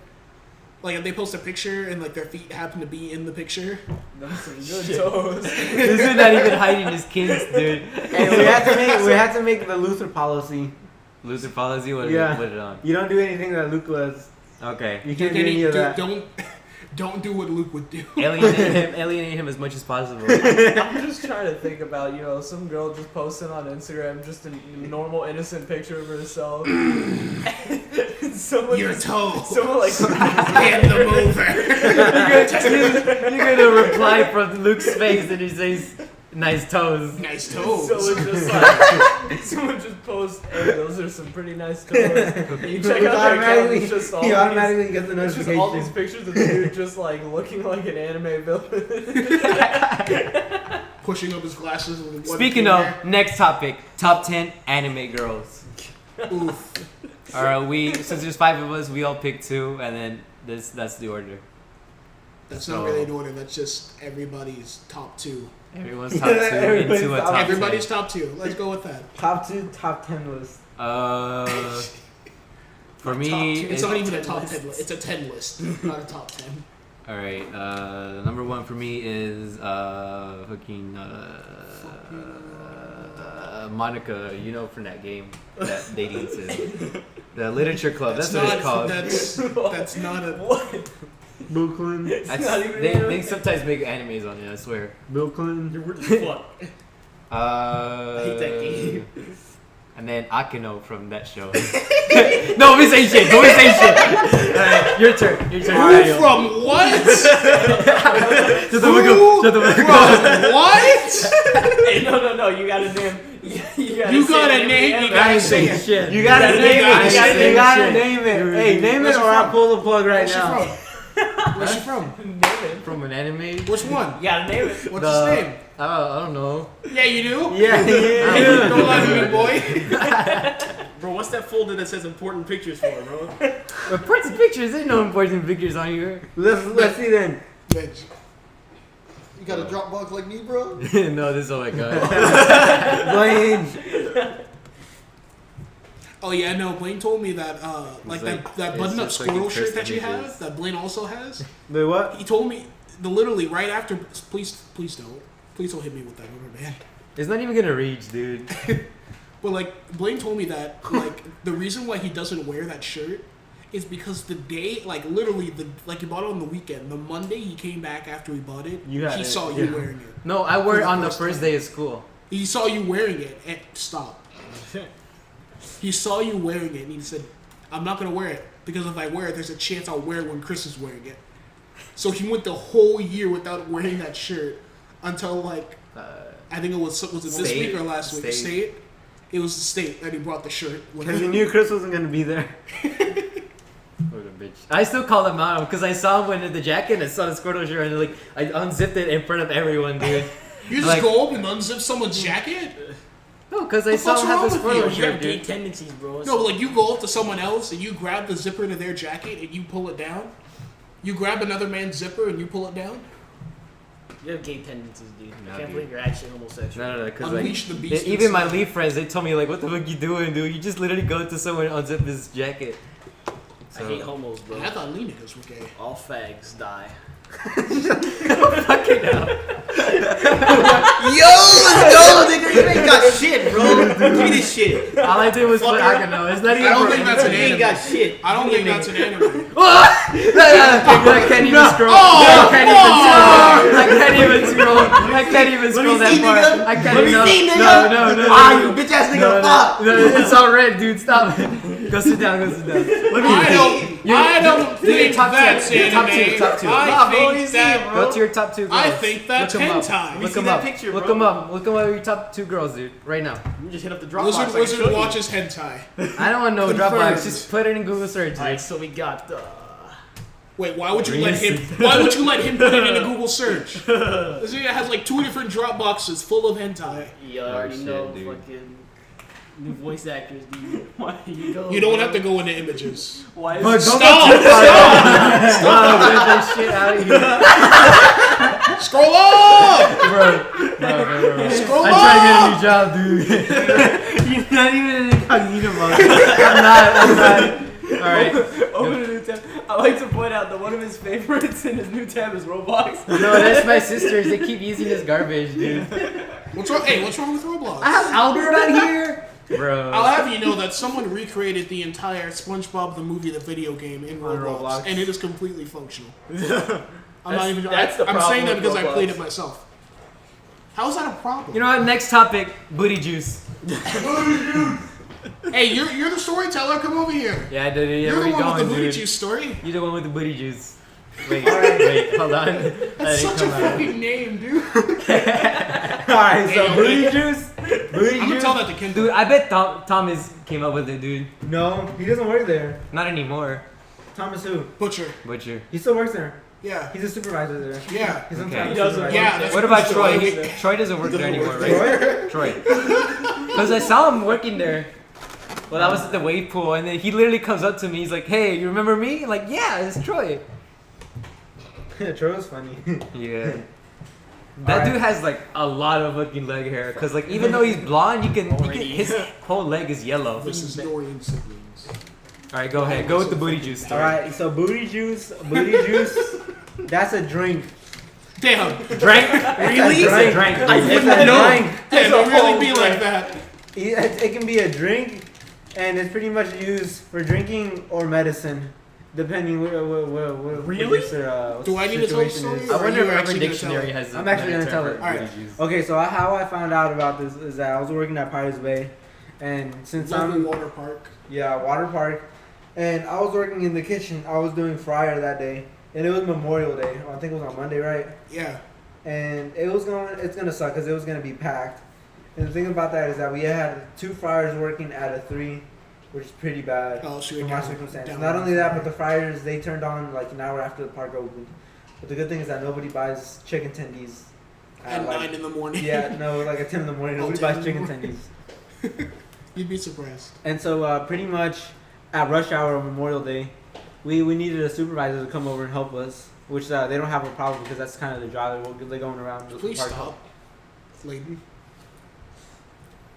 Like if they post a picture and like their feet happen to be in the picture. Those some good toes. This is not even hiding his kinks, dude. Hey, we had to make the Luther policy. Luther policy, what Yeah. put it on? You don't do anything that Luke was. Okay. You can't do any of that. Don't do what Luke would do. Alienate him as much as possible. I'm just trying to think about, some girl just posting on Instagram just a normal innocent picture of herself. Someone Your just- toe. Someone like Hand them over. You're gonna reply from Luke's face and he says, "Nice toes." Nice toes. someone just like someone just posts, hey, those are some pretty nice toes. And you check out their account, it's just all He these- automatically gets the it's just all these notification. pictures of the dude just like looking like an anime villain. Pushing up his glasses with one Speaking finger. of, next topic: top 10 anime girls. Oof. All right, since there's 5 of us, we all pick 2, and then that's the order. That's So- not really an order. That's just everybody's top 2. Everyone's top 2 Everybody's into a top top 10. Everybody's top 2. Let's go with that. Top 2, top 10 list. For Top me, 2. It's not even a top 10 list. It's a 10 list, not a top 10. all right. Number 1 for me is fucking Monica. From that game, that dating sim, the literature club. That's what it's called. That's not a. What? Bill Clinton. not even They sometimes make animes on it. I swear. Bill Clinton. You're weird as fuck. I hate that game. And then Akino from that show. No, we say shit. Don't say shit. Alright, your turn. Who Mario. from what? Shut the fuck Who up. Shut the fuck up. from what? Hey, no, you gotta name. You gotta You say gotta the name- anime. you gotta say it. Shit. You gotta gotta name name it. it. You gotta Shit. name it. Dude. Hey, name Where's it she or I'll from? pull the plug right Where's she now. from? Where's she from? Name it. From an anime. Which one? You gotta name it. What's his name? I don't know. Yeah, you do? Yeah, yeah. Don't lie to me, boy. Bro, what's that folder that says important pictures for, bro? Important pictures. There's no important pictures on here. Let's see then. Bitch. You got a Dropbox like me, bro? No, this is oh my god. Blaine. Oh yeah, no. Blaine told me that like that button up just like squirrel shirt cursed that she images. has, that Blaine also has. Wait, what? He told me literally right after. Please don't hit me with that rubber band. It's not even gonna reach, dude. But like Blaine told me that like the reason why he doesn't wear that shirt is because the day, like literally he bought it on the weekend. The Monday he came back after he bought it, You had he it, saw you yeah. wearing it. No, I wear it on the first first time. day of school. He saw you wearing it and stop. He saw you wearing it and he said, "I'm not gonna wear it because if I wear it, there's a chance I'll wear it when Chris is wearing it." So he went the whole year without wearing that shirt until like I think it was it this State. week or last week? State. It was the state that he brought the shirt. Because he knew Chris wasn't gonna be there. What a bitch. I still call him out because I saw him in the jacket and I saw the Squirtle shirt and like I unzipped it in front of everyone, dude. You just Like- go up and unzip someone's jacket? No, because I What the saw fuck's him have the wrong with Squirtle you? You shirt, have gay dude. tendencies, bro. No, like you go up to someone else and you grab the zipper to their jacket and you pull it down. You grab another man's zipper and you pull it down. You have gay tendencies, dude. No, I can't dude. believe you're actually homosexual. No, because like Unleash the beast even my inside. Leaf friends, they told me like, "What the fuck you doing, dude? You just literally go to someone and unzip his jacket." I hate homos, bro. I thought Lee niggas were gay. All fags die. Fucking hell. Yo, let's go, nigga. You ain't got shit, bro. Give me this shit. All I did was put Akano. It's not even. I don't for think that's an You ain't anime. got shit. I don't think that's an anime. I can't even scroll. I can't even scroll. I can't even scroll that far. I can't Let me even. see, nigga. No. Ah, you bitch ass nigga. Fuck. No, it's all red, dude. Stop. Go sit down. Go sit down. I don't do your think top that's two, top anime. two, top two. I think that. Go to your top two girls. I think that's Look 'em up. hentai. Look see them that up. picture, Look bro? them up. Look them up. Your top two girls, dude. Right now. You just hit up the Dropbox. Wizard watches hentai. I don't want no Confirmed. Dropbox. Just put it in Google search. Alright, so we got Wait, why would you let him? Why would you let him put it in a Google search? This nigga has like 2 different Dropboxes full of hentai. you already shit, know dude. fucking new voice actors, dude. Why you go? You don't have to go into images. Why But is don't Stop! Get that shit out of here, Scroll up! bro. Scroll I'm up! trying to get a new job, dude. You're not even in incognito mode. I'm not. All right. Open a new tab. I like to point out that one of his favorites in his new tab is Roblox. No, that's my sisters. They keep using this garbage, dude. What's wrong? Hey, what's wrong with Roblox? I have Albert on here, bro. I'll have you know that someone recreated the entire SpongeBob the movie, the video game, in On Roblox, Roblox. and it is completely functional. I'm not even. that's the I'm saying that problem because with I played Roblox. it myself. How is that a problem? You know what? Next topic: booty juice. Hey, you're the storyteller. Come over here. Yeah, dude. Yeah, You're where the you one going, with the booty dude? juice story. You're the one with the booty juice. Wait, hold on. That's such a fucking name, dude. Alright, so Hey, booty hey. juice. Booty I'm gonna juice. tell that to Kendall. Dude, I bet Thomas came up with it, dude. No, he doesn't work there. Not anymore. Thomas who? Butcher. Butcher. He still works there. Yeah. He's a supervisor there. Yeah. He's Okay. sometimes He doesn't supervisor. Yeah. That's What about Troy? Troy. Troy doesn't work there anymore, right? Troy. Because I saw him working there. Well, I was at the wave pool, and then he literally comes up to me. He's like, "Hey, you remember me?" I'm like, "Yeah, it's Troy." Troy was funny. Yeah. That Alright. dude has like a lot of fucking leg hair. Cause like even though he's blonde, you can his whole leg is yellow. This is Dorian siblings. All right, go ahead. Go with the booty juice story. Alright, so booty juice. That's a drink. Damn. Drink? Really? It's a Drink. It's a drink. Damn, don't really be like that. It can be a drink, and it's pretty much used for drinking or medicine, depending what Really? Do I need to tell the situation story? is. I Or are wonder you if Urban actually gonna Dictionary tell it? has. I'm actually gonna tell it. Alright. Okay, so how I found out about this is that I was working at Pirates Bay, and since Lovely I'm water park. water park, and I was working in the kitchen. I was doing fryer that day, and it was Memorial Day. I think it was on Monday, right? Yeah. And it's gonna suck because it was gonna be packed. And the thing about that is that we had 2 fryers working out of 3, which is pretty bad Oh, so for you're my down- circumstances. down Not with only that, fryer. but the fryers they turned on like an hour after the park opened. But the good thing is that nobody buys chicken tendies. At like, 9 in the morning. yeah, no, like at 10 in the morning. Oh, Nobody 10 buys in the chicken morning. tendies. You'd be surprised. And so pretty much at rush hour on Memorial Day, we needed a supervisor to come over and help us, which they don't have a problem because that's kind of the job. They're going around the Please park. stop. Layden.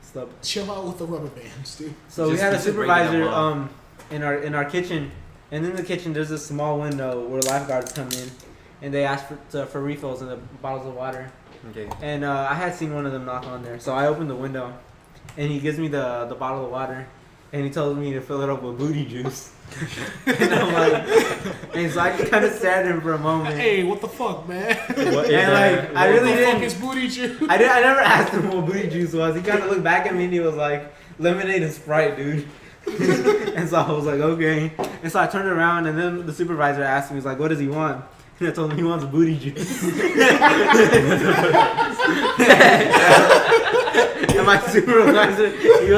Stop. Chill out with the rubber bands, dude. So we Just- had a just breaking them supervisor off. in our kitchen, and in the kitchen there's a small window where lifeguards come in, and they ask for refills in the bottles of water. Okay. And I had seen one of them knock on there, so I opened the window, and he gives me the bottle of water, and he tells me to fill it up with booty juice. And I'm like, and so I just kind of stared at him for a moment. Hey, what the fuck, man? What And like, I really What the fuck didn't. is booty juice? I never asked him what booty juice was. He kind of looked back at me and he was like, lemonade and Sprite, dude. And so I was like, okay. And so I turned around and then the supervisor asked me, he was like, what does he want? And I told him he wants booty juice. And my supervisor, he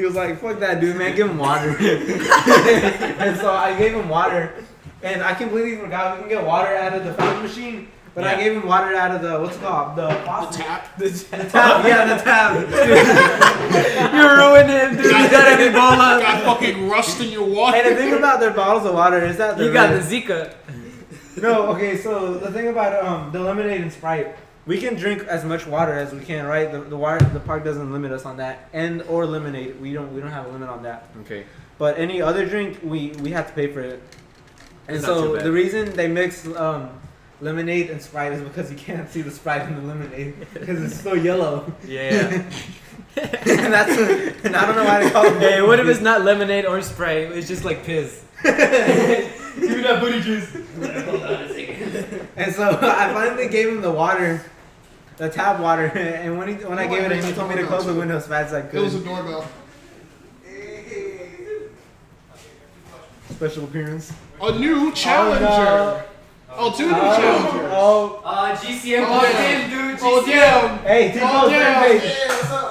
was like, fuck that dude, man, give him water. And so I gave him water. And I completely forgot we can get water out of the fountain machine. But I gave him water out of the, what's it called? The faucet. Tap. The tap, yeah, the tap. You ruined him, dude. You got an Ebola. Got fucking rust in your water. And the thing about their bottles of water is that You got the Zika. No, okay, so the thing about the lemonade and Sprite, we can drink as much water as we can, right? The park doesn't limit us on that. And or lemonade. We don't have a limit on that. Okay. But any other drink, we have to pay for it. And It's not so too bad. the reason they mix lemonade and Sprite is because you can't see the Sprite in the lemonade because it's so yellow. Yeah. And and I don't know why they call it. Hey, what if it's not lemonade or Sprite? It's just like piss. Give me that booty juice. And so I finally gave him the water, the tap water, and when I gave it to him, he told me to close the window as fast as I It was a could. doorbell. Special appearance. A new challenger. Oh, two new challengers. Oh, GCM Oh, logged yeah. in, dude. Oh, GCM. damn. hey, T-Post Oh, damn. Thursday. Yeah, what's up?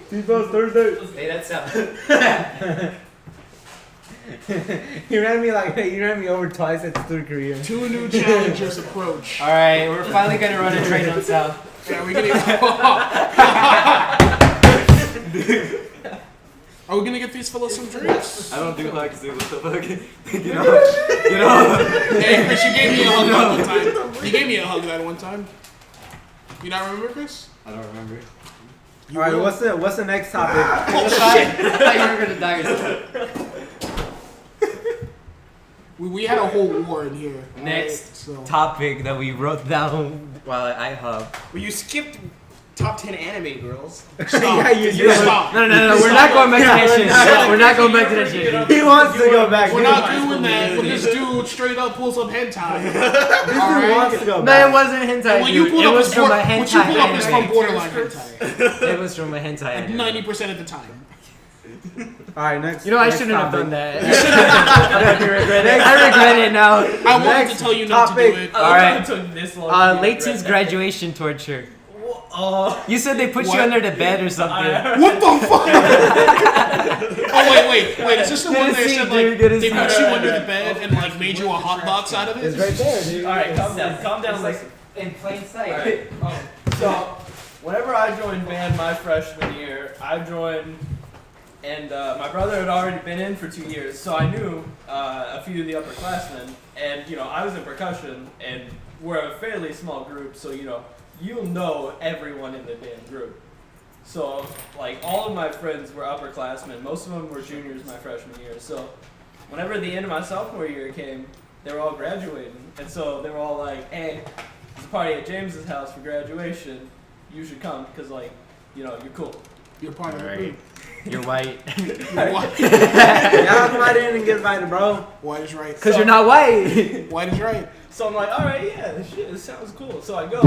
T-Post Thursday. Hey, that's up. He ran me over twice at third career. Two new challengers approach. All right, we're finally gonna run a train on South. Yeah, we're gonna. Are we gonna get these fellas some drinks? I don't do hugs, dude. What the fuck? Get off. Hey, Chris, you gave me a hug that one time. You gave me a hug that one time. You not remember, Chris? I don't remember. You All right, will? what's the next topic? I thought you were gonna die yourself. We had a whole war in here. Next alright, so. topic that we wrote down while at IHub. Well, you skipped top 10 anime girls. Stop. Yeah, you Stop. No, we're not going back to that shit. We're not going back to that shit. He wants to go back. We're not doing that when this dude straight up pulls up hentai. This dude Alright. wants to go No, back. it wasn't hentai. When you dude. pull It up was is from a what you hentai pull up is from anime. borderline hentai. It was from a hentai Like anime. 90% of the time. All right, next. You know, I next shouldn't have topic. done that. I regret it now. I wanted Next to tell you not topic. to do it. All right. It took this long. Late teens graduation torture. Oh, You said they put What? you under the bed or something. What the fuck? Oh wait! Is this the one Good that to see, said dude, like good to they see. put you under the bed and like made you a hot box out of It's it? right there, dude. all right, calm down, It's like listen. in plain sight. All right. So, whenever I joined band my freshman year, I joined, and my brother had already been in for 2 years, so I knew a few of the upperclassmen, and I was in percussion, and we're a fairly small group, so you'll know everyone in the damn group. So, like, all of my friends were upperclassmen. Most of them were juniors my freshman year. So, whenever the end of my sophomore year came, they were all graduating. And so they were all like, hey, there's a party at James's house for graduation. You should come because, like, you're cool. You're part of the Right. group. You're white. White. Y'all come out in and get invited, bro. White is right. Because you're not white. White is right. So I'm like, all right, yeah, this sounds cool. So I go.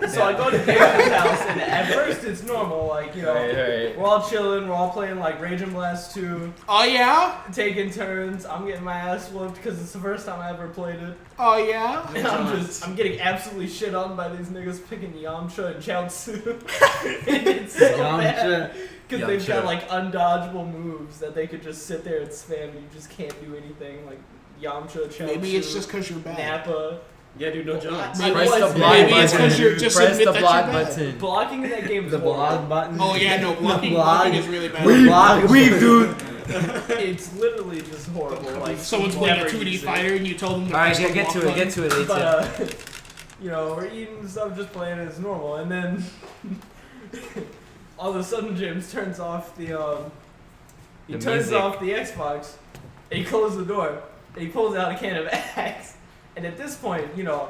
So I go to James's house, and at first it's normal, like, Right. we're all chilling, we're all playing, like, Rage and Blast 2, Oh yeah. taking turns. I'm getting my ass whooped because it's the first time I ever played it. Oh yeah. And I'm getting absolutely shit on by these niggas picking Yamcha and Chaozu. And it's so bad. Because they've got, Yamcha. like, undodgeable moves that they could just sit there and spam and you just can't do anything. Like, Yamcha, Chaozu, Maybe it's just because you're bad. Nappa. Yeah, dude, no jokes. Maybe Press it's- the block maybe it's button. 'cause you're just Press admit the that block you're bad. button. Blocking in that game is The horrible. blog button. Oh yeah, no blocking. blog. Blocking is really bad. Weave, dude. It's literally just horrible. Like, Someone's playing a never 2D use it. fighter and you told them to All right, press the get block to it. button. Get to it But you know, we're eating stuff, just playing as normal, and then all of a sudden James turns off the The turns music. off the Xbox, and he closes the door, and he pulls out a can of Axe, and at this point, you know,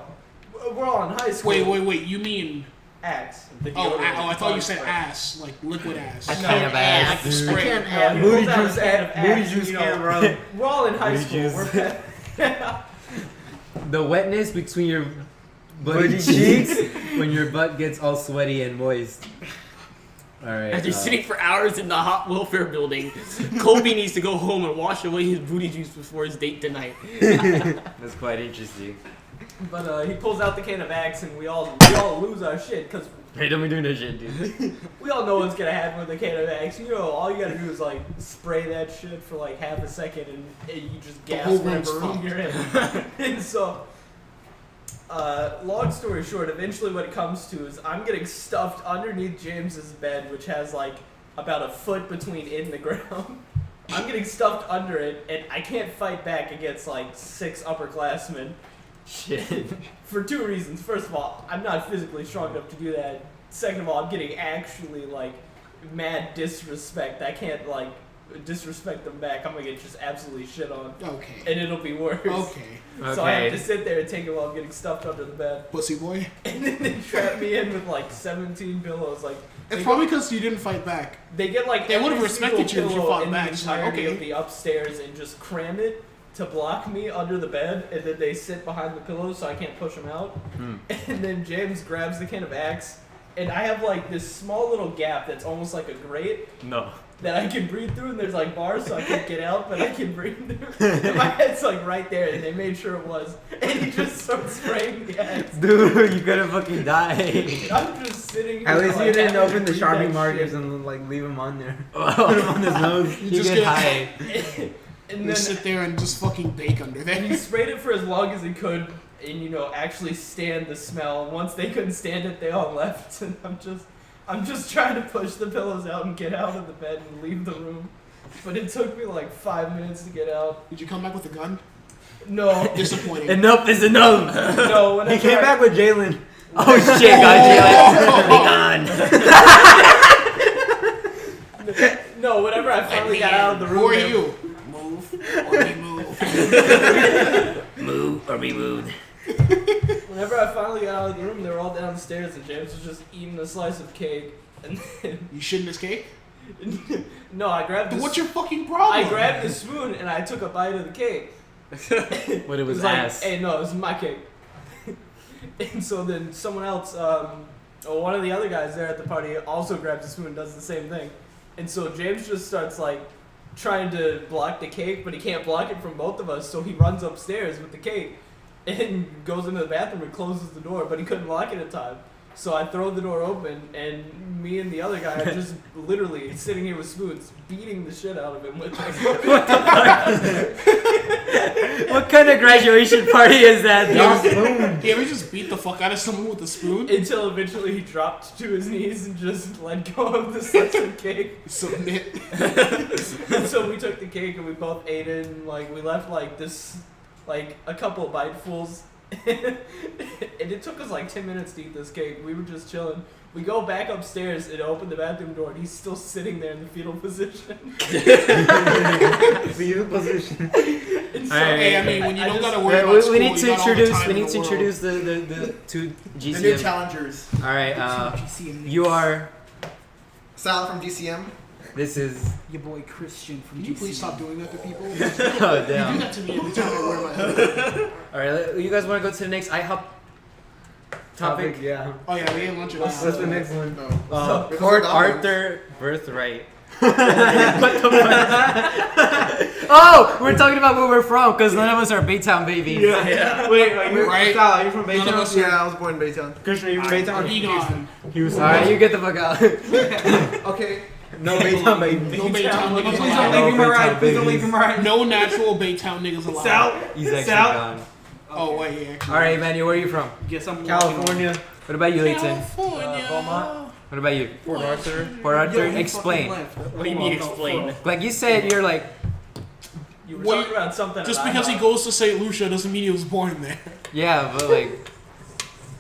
we're all in high school. Wait. You mean? Axe. I thought you said ass, like liquid ass. A can of ass. Like dude. spray. Yeah, he Booty pulls out a juice, can of booty Axe, juice you can, know, bro. we're all in high Booty school. juice. We're The wetness between your Booty booty cheeks when your butt gets all sweaty and moist. All right. After sitting for hours in the hot welfare building, Colby needs to go home and wash away his booty juice before his date tonight. That's quite interesting. But he pulls out the can of Axe, and we all lose our shit because Hey, don't be doing that shit, dude. we all know what's gonna happen with a can of Axe. You know, all you gotta do is like spray that shit for like half a second, and you just gas whole whatever room's room fucked. you're in. And so, long story short, eventually what it comes to is I'm getting stuffed underneath James's bed, which has like about a foot between it and the ground. I'm getting stuffed under it, and I can't fight back against like 6 upperclassmen. Shit. For 2 reasons. First of all, I'm not physically strong enough to do that. Second of all, I'm getting actually like mad disrespect. I can't like disrespect them back. I'm gonna get just absolutely shit on, Okay. and it'll be worse. Okay. So I have to sit there and take it while I'm getting stuffed under the bed, Pussy boy. and then they trap me in with like 17 pillows. Like It's they probably because you didn't fight back. they get like They would've every respected single you if you pillow fought in back. the It's like, entirety okay. of the upstairs and just cram it to block me under the bed, and then they sit behind the pillows so I can't push them out. And then James grabs the can of Axe, and I have like this small little gap that's almost like a grate No. that I can breathe through, and there's like bars so I can't get out, but I can breathe through. And my head's like right there, and they made sure it was. And he just starts spraying the Axe. Dude, you're gonna fucking die. I'm just sitting here. At least like, you didn't having open to the breathe Sharpie that markers shit. and like leave them on there. Put him on his nose. You You just get get- high. And You then sit there and just fucking bake under and he there. sprayed it for as long as he could, and you know, actually stand the smell. Once they couldn't stand it, they all left, and I'm just trying to push the pillows out and get out of the bed and leave the room. But it took me like 5 minutes to get out. Did you come back with a gun? No, Disappointing. Enough is enough. no. He came back with Jalen. Oh shit, got Jalen. No, whenever I finally got out of the room, Who are they- you? Move or be moved. Move or be moved. Whenever I finally got out of the room, they were all downstairs, and James was just eating a slice of cake. And then, You shitting this cake? no, I grabbed. Then This, what's your fucking problem? I grabbed the spoon and I took a bite of the cake. But it was like, ass. hey, no, it was my cake. And so then someone else, or one of the other guys there at the party, also grabs the spoon and does the same thing. And so James just starts like trying to block the cake, but he can't block it from both of us. So he runs upstairs with the cake and goes into the bathroom and closes the door, but he couldn't lock it in time. So I throw the door open, and me and the other guy are just literally sitting here with spoons, beating the shit out of him with it. What kind of graduation party is that, dude? You ever just beat the fuck out of someone with a spoon? Until eventually he dropped to his knees and just let go of the slice of cake. Submit. And so we took the cake and we both ate it, and like we left like this, like a couple of bitefuls. And it took us like 10 minutes to eat this cake. We were just chilling. We go back upstairs and open the bathroom door, and he's still sitting there in the fetal position. Fetal position. And so, Hey, I mean, when you I don't just- gotta worry about school, we need to you got all the introduce. time We in need the to world. introduce the two The new GCM. challengers. All right. You are. Sal from GCM. This is. Your boy Christian from Can you please stop doing that to people? You Oh do damn. that to me every time I wear my hood. All right. You guys want to go to the next IHOP topic? Yeah. Oh yeah, we ate lunch at What's the next one? No. Port Before that one. Arthur birthright. What the fuck? Oh, we're talking about where we're from because none of us are Baytown babies. Yeah. Wait, you're Right. Sal, are you from None of us Baytown? Yeah, I was born in Baytown. Christian, are you from Baytown? Egon. He was All right, you get the fuck out. Okay. No Baytown, baby. No Baytown niggas Please don't allowed. leave him Baytown right. Please don't babies. leave him right. No natural Baytown niggas allowed. Sal. He's actually Sal. gone. Oh wait, yeah. Actually. All right, Emmanuel, where are you from? Guess I'm California. What about you, Leighton? California. Beaumont. What about you? Port Arthur. Port Arthur, explain. What do you mean explain? Like you said, you're like, You were Wait, talking about something. Just at because he IHOP. goes to St. Lucia doesn't mean he was born there. yeah, but like,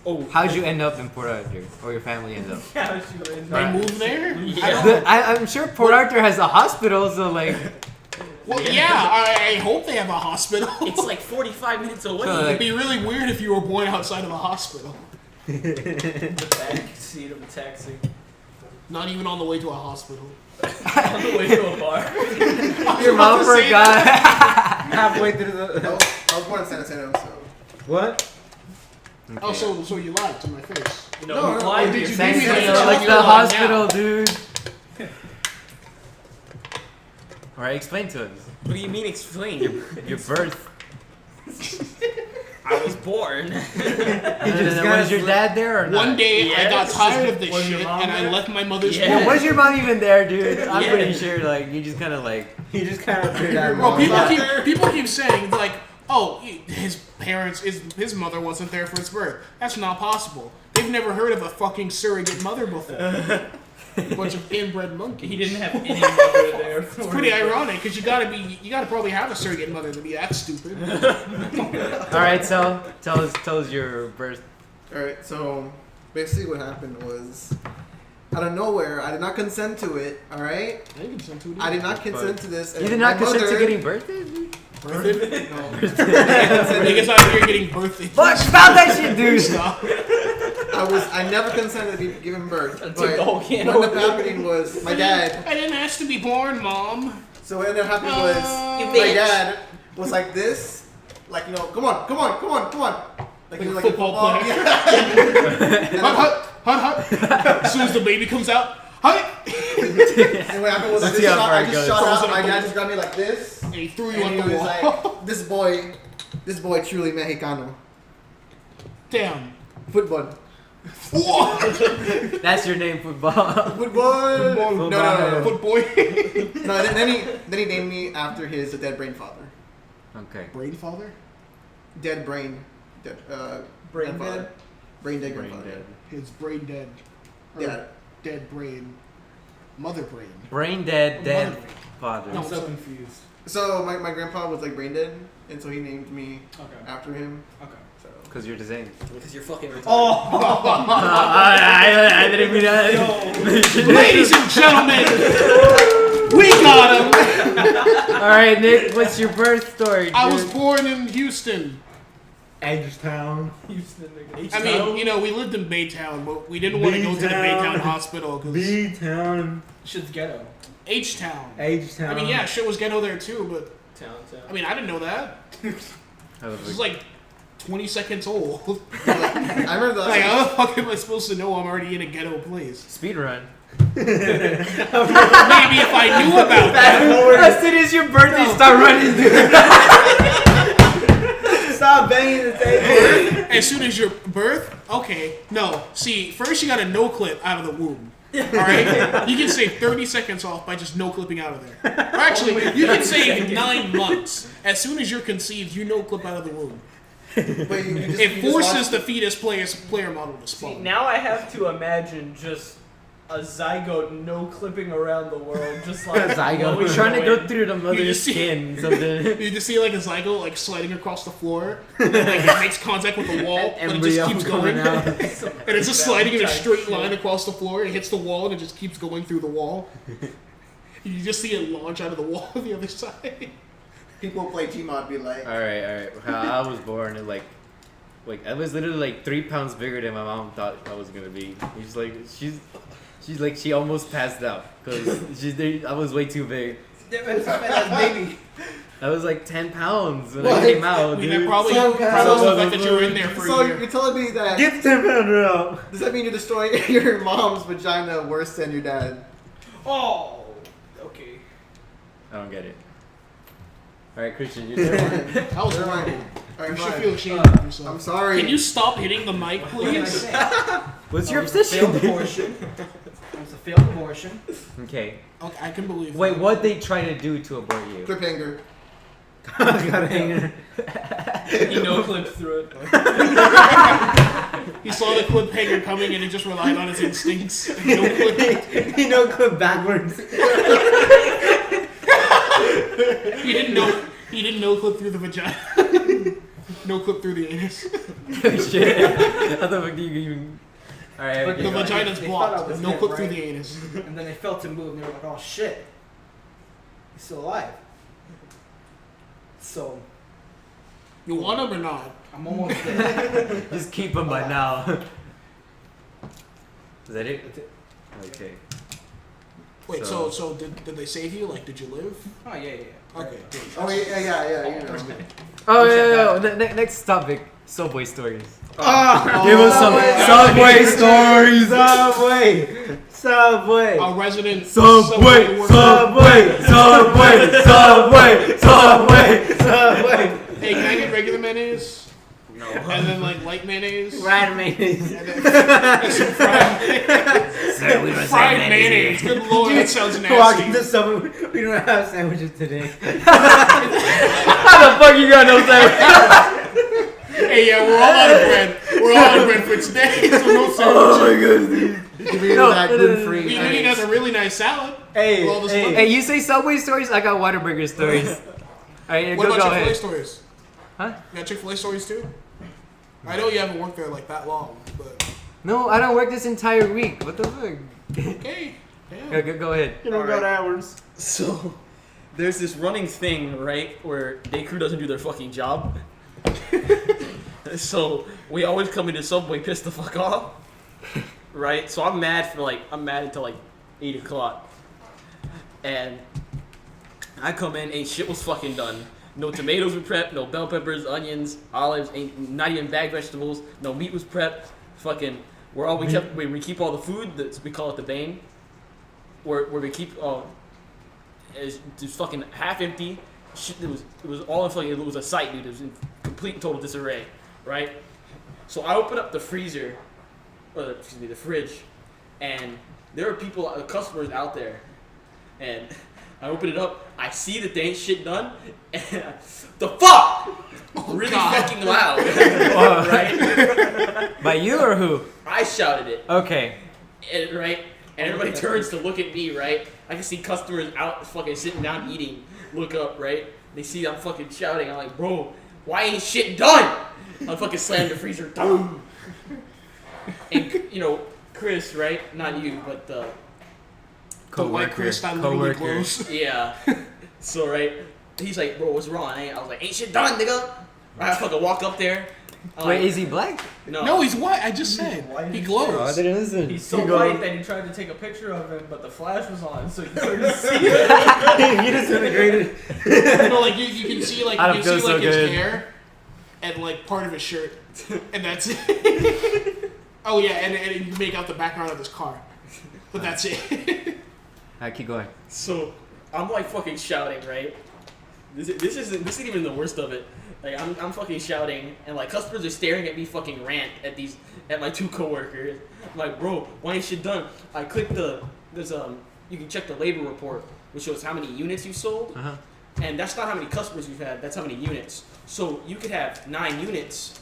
Oh, How'd you end up in Port Arthur, or your family end up? Yeah, she went They moved there. Yeah. I'm sure Port Arthur has a hospital, so like. Well, yeah. I hope they have a hospital. It's like 45 minutes away. So, It'd be really weird if you were born outside of a hospital. the back seat of a taxi Not even on the way to a hospital. on the way to a bar. Your mom forgot. Halfway through the. I was born in San Antonio, so. What? Oh, so you lied to my face. No, no, lied did to you your San Maybe face. that's Antonio, what like you're the like hospital, now. dude. Alright, explain to us. What do you mean explain? Your birth. I was born. Was your dad there or not? One day I got Yes. tired of this Was your shit mom and I there? left my mother's Yeah. Yeah, was your mom even there, dude? I'm Yeah. pretty sure, like, you just kind of like. You just kind of figured out. Well, wrong. people keep saying like, oh, his parents, his mother wasn't there for his birth. That's not possible. They've never heard of a fucking surrogate mother before. Bunch of inbred monkeys. He didn't have any mother there. For It's pretty ironic because you gotta probably have a surrogate mother to be that stupid. Alright, so tell us your birth. Alright, so basically what happened was, out of nowhere, I did not consent to it, alright? I didn't consent to it. I did not consent to this. You and did my not consent to mother- getting birthday, dude? Birthday? No. Niggas out here getting birthday. Fuck, stop that shit, dude! Stop. I never consented to be given birth. Took But the whole can what ended over. up happening was my dad. I didn't ask to be born, Mom. So what ended up happening was You my bitch. dad was like this, like come on. Like he was like Football a player. Yeah. Hut. As soon as the baby comes out, hut. And what happened was Let's see how far I it just goes. shot Throws out. it My up dad the- just got me like this, And he threw you and on he the was wall. like, this boy truly Mexicano. Damn. Football. Whoa. That's your name, football. Football. No. Foot boy. No, then he named me after his dead brain father. Okay. Brain father? Dead brain. Dead, Brain grandfather. dead? Brain dead Brain grandfather. dead. His brain dead. Or Yeah. Dead brain. Mother brain. Brain dead, dead Mother- father. No. I'm so confused. So my grandpa was like brain dead, and so he named me Okay. after him. Okay. So Because you're the same. Because you're fucking retarded. I didn't mean that. Ladies and gentlemen, we got him. Alright, Nick, what's your birth story? I was dude? born in Houston. Edgetown. Houston nigga. I mean, you know, we lived in Baytown, but we didn't want to go to the B-Town. Baytown hospital because B-Town. Shit's ghetto. H-Town. Edgetown. I mean, yeah, shit was ghetto there too, but Town. I mean, I didn't know that. I was This is like, like 20 seconds old. I remember the Like, how the fuck am I supposed to know I'm already in a ghetto place? speed run. Maybe if I knew about that. As soon as your birthday, start running, dude. Stop banging the table. As soon as your birth, okay. No, see, first you gotta no clip out of the womb. Alright? You can save 30 seconds off by just no clipping out of there. Or actually, you can save 9 months. As soon as you're conceived, you no clip out of the womb. Wait, you It just forces watched the fetus player model to See, spawn. now I have to imagine just a zygote no clipping around the world, just like Zygote. blowing We're trying to away. go through the mother's just see- skin. Something. You just see like a zygote like sliding across the floor, and then like it makes contact with the wall, but it just Embryo keeps going. coming out. And it's just sliding in a Type straight shit. line across the floor. It hits the wall and it just keeps going through the wall. You just see it launch out of the wall on the other side. people play Gmod be like, Alright. How I was born, and like I was literally like 3 pounds bigger than my mom thought I was gonna be. She's like she almost passed out because I was way too big. baby. I was like 10 pounds when What? I came out, I mean, dude. that probably So- was the fact that you were in there for so a year. you're telling me that Get the 10-pounder out. does that mean you're destroying your mom's vagina worse than your dad? Oh, okay. I don't get it. Alright, Christian, you're Never there. mind. That was Never horrible. mind. All You right, should fine. feel ashamed of yourself. I'm sorry. Can you stop hitting the mic, please? What's your Failed obsession? abortion. It was a failed abortion. Okay. Okay, I can believe Wait, that. what they try to do to abort you? Cliffhanger. Got a hanger. He no clipped through it. He saw the cliffhanger coming and he just relied on his instincts. No clip. He no clip backwards. He didn't know clip through the vagina. No clip through the anus. Shit. How the fuck do you even? All right. The vagina's They thought I blocked. was No dead, clip right? through the anus. And then they felt him move, and they were like, "Oh shit, he's still alive." So You want him or not? I'm almost dead. Just keep him by now. Is that it? Okay. Wait, So- so did they save you? Like, did you live? Oh yeah. Okay. Oh yeah. You know. Oh yeah. Next topic: Subway stories. Oh, Give us some Subway stories. Subway. A resident Subway, worker. Subway, Subway, Subway, Subway, Subway. Hey, can I get regular mayonnaise? No. And then like light mayonnaise. Fried mayonnaise. And then some fried mayonnaise. Good lord, that sounds Walk into nasty. Subway. We don't have sandwiches today. How the fuck you got no sandwich? Hey, yeah, we're all out of bread. We're all out of bread for today, so no sandwiches. Oh my goodness. Give me that gluten-free. We eat us a really nice salad. Hey, With all this hey. money. Hey, you say Subway stories? I got Whataburger stories. All right, What go about Chick-fil-A ahead. stories? Huh? You got Chick-fil-A stories too? I know you haven't worked there like that long, but No, I don't work this entire week. What the fuck? okay. Yeah. Go ahead. You don't got hours. So, there's this running thing, right, where day crew doesn't do their fucking job. So, we always come into Subway pissed the fuck off, right? So I'm mad until like 8 o'clock. And I come in, ain't shit was fucking done. No tomatoes were prepped, no bell peppers, onions, olives, ain't not even bagged vegetables. No meat was prepped. Fucking, we keep all the food. We call it the bane. Where we keep is just fucking half empty. Shit, it was all in fucking. It was a sight, dude. It was in complete and total disarray, right? So I open up the freezer, the fridge, and there are customers out there, and I open it up. I see that they ain't shit done, and the fuck, really fucking loud, right? By you or who? I shouted it, Okay. and, right? And everybody turns to look at me, right? I can see customers out fucking sitting down eating, look up, right? They see I'm fucking shouting. I'm like, bro, why ain't shit done? I fucking slammed the freezer, boom. And, Chris, right? Not you, but The white Chris that literally glows. yeah. So, right, he's like, bro, what's wrong? I was like, ain't shit done, nigga. I fucking walk up there. I'm Wait, like, is he black? No, he's white. I just said. He glows. didn't listen. He's so white that he tried to take a picture of him, but the flash was on, so you couldn't see it. He disintegrated. Like you can see like I don't you feel can see so like his good. hair and like part of his shirt, and that's it. Oh yeah, and you make out the background of his car, but that's it. Alright, keep going. So I'm like fucking shouting, right? This isn't even the worst of it. Like I'm fucking shouting, and like customers are staring at me fucking rant at my two coworkers. I'm like, bro, why ain't shit done? I click you can check the labor report, which shows how many units you sold, Uh-huh. and that's not how many customers you've had. That's how many units. So you could have 9 units,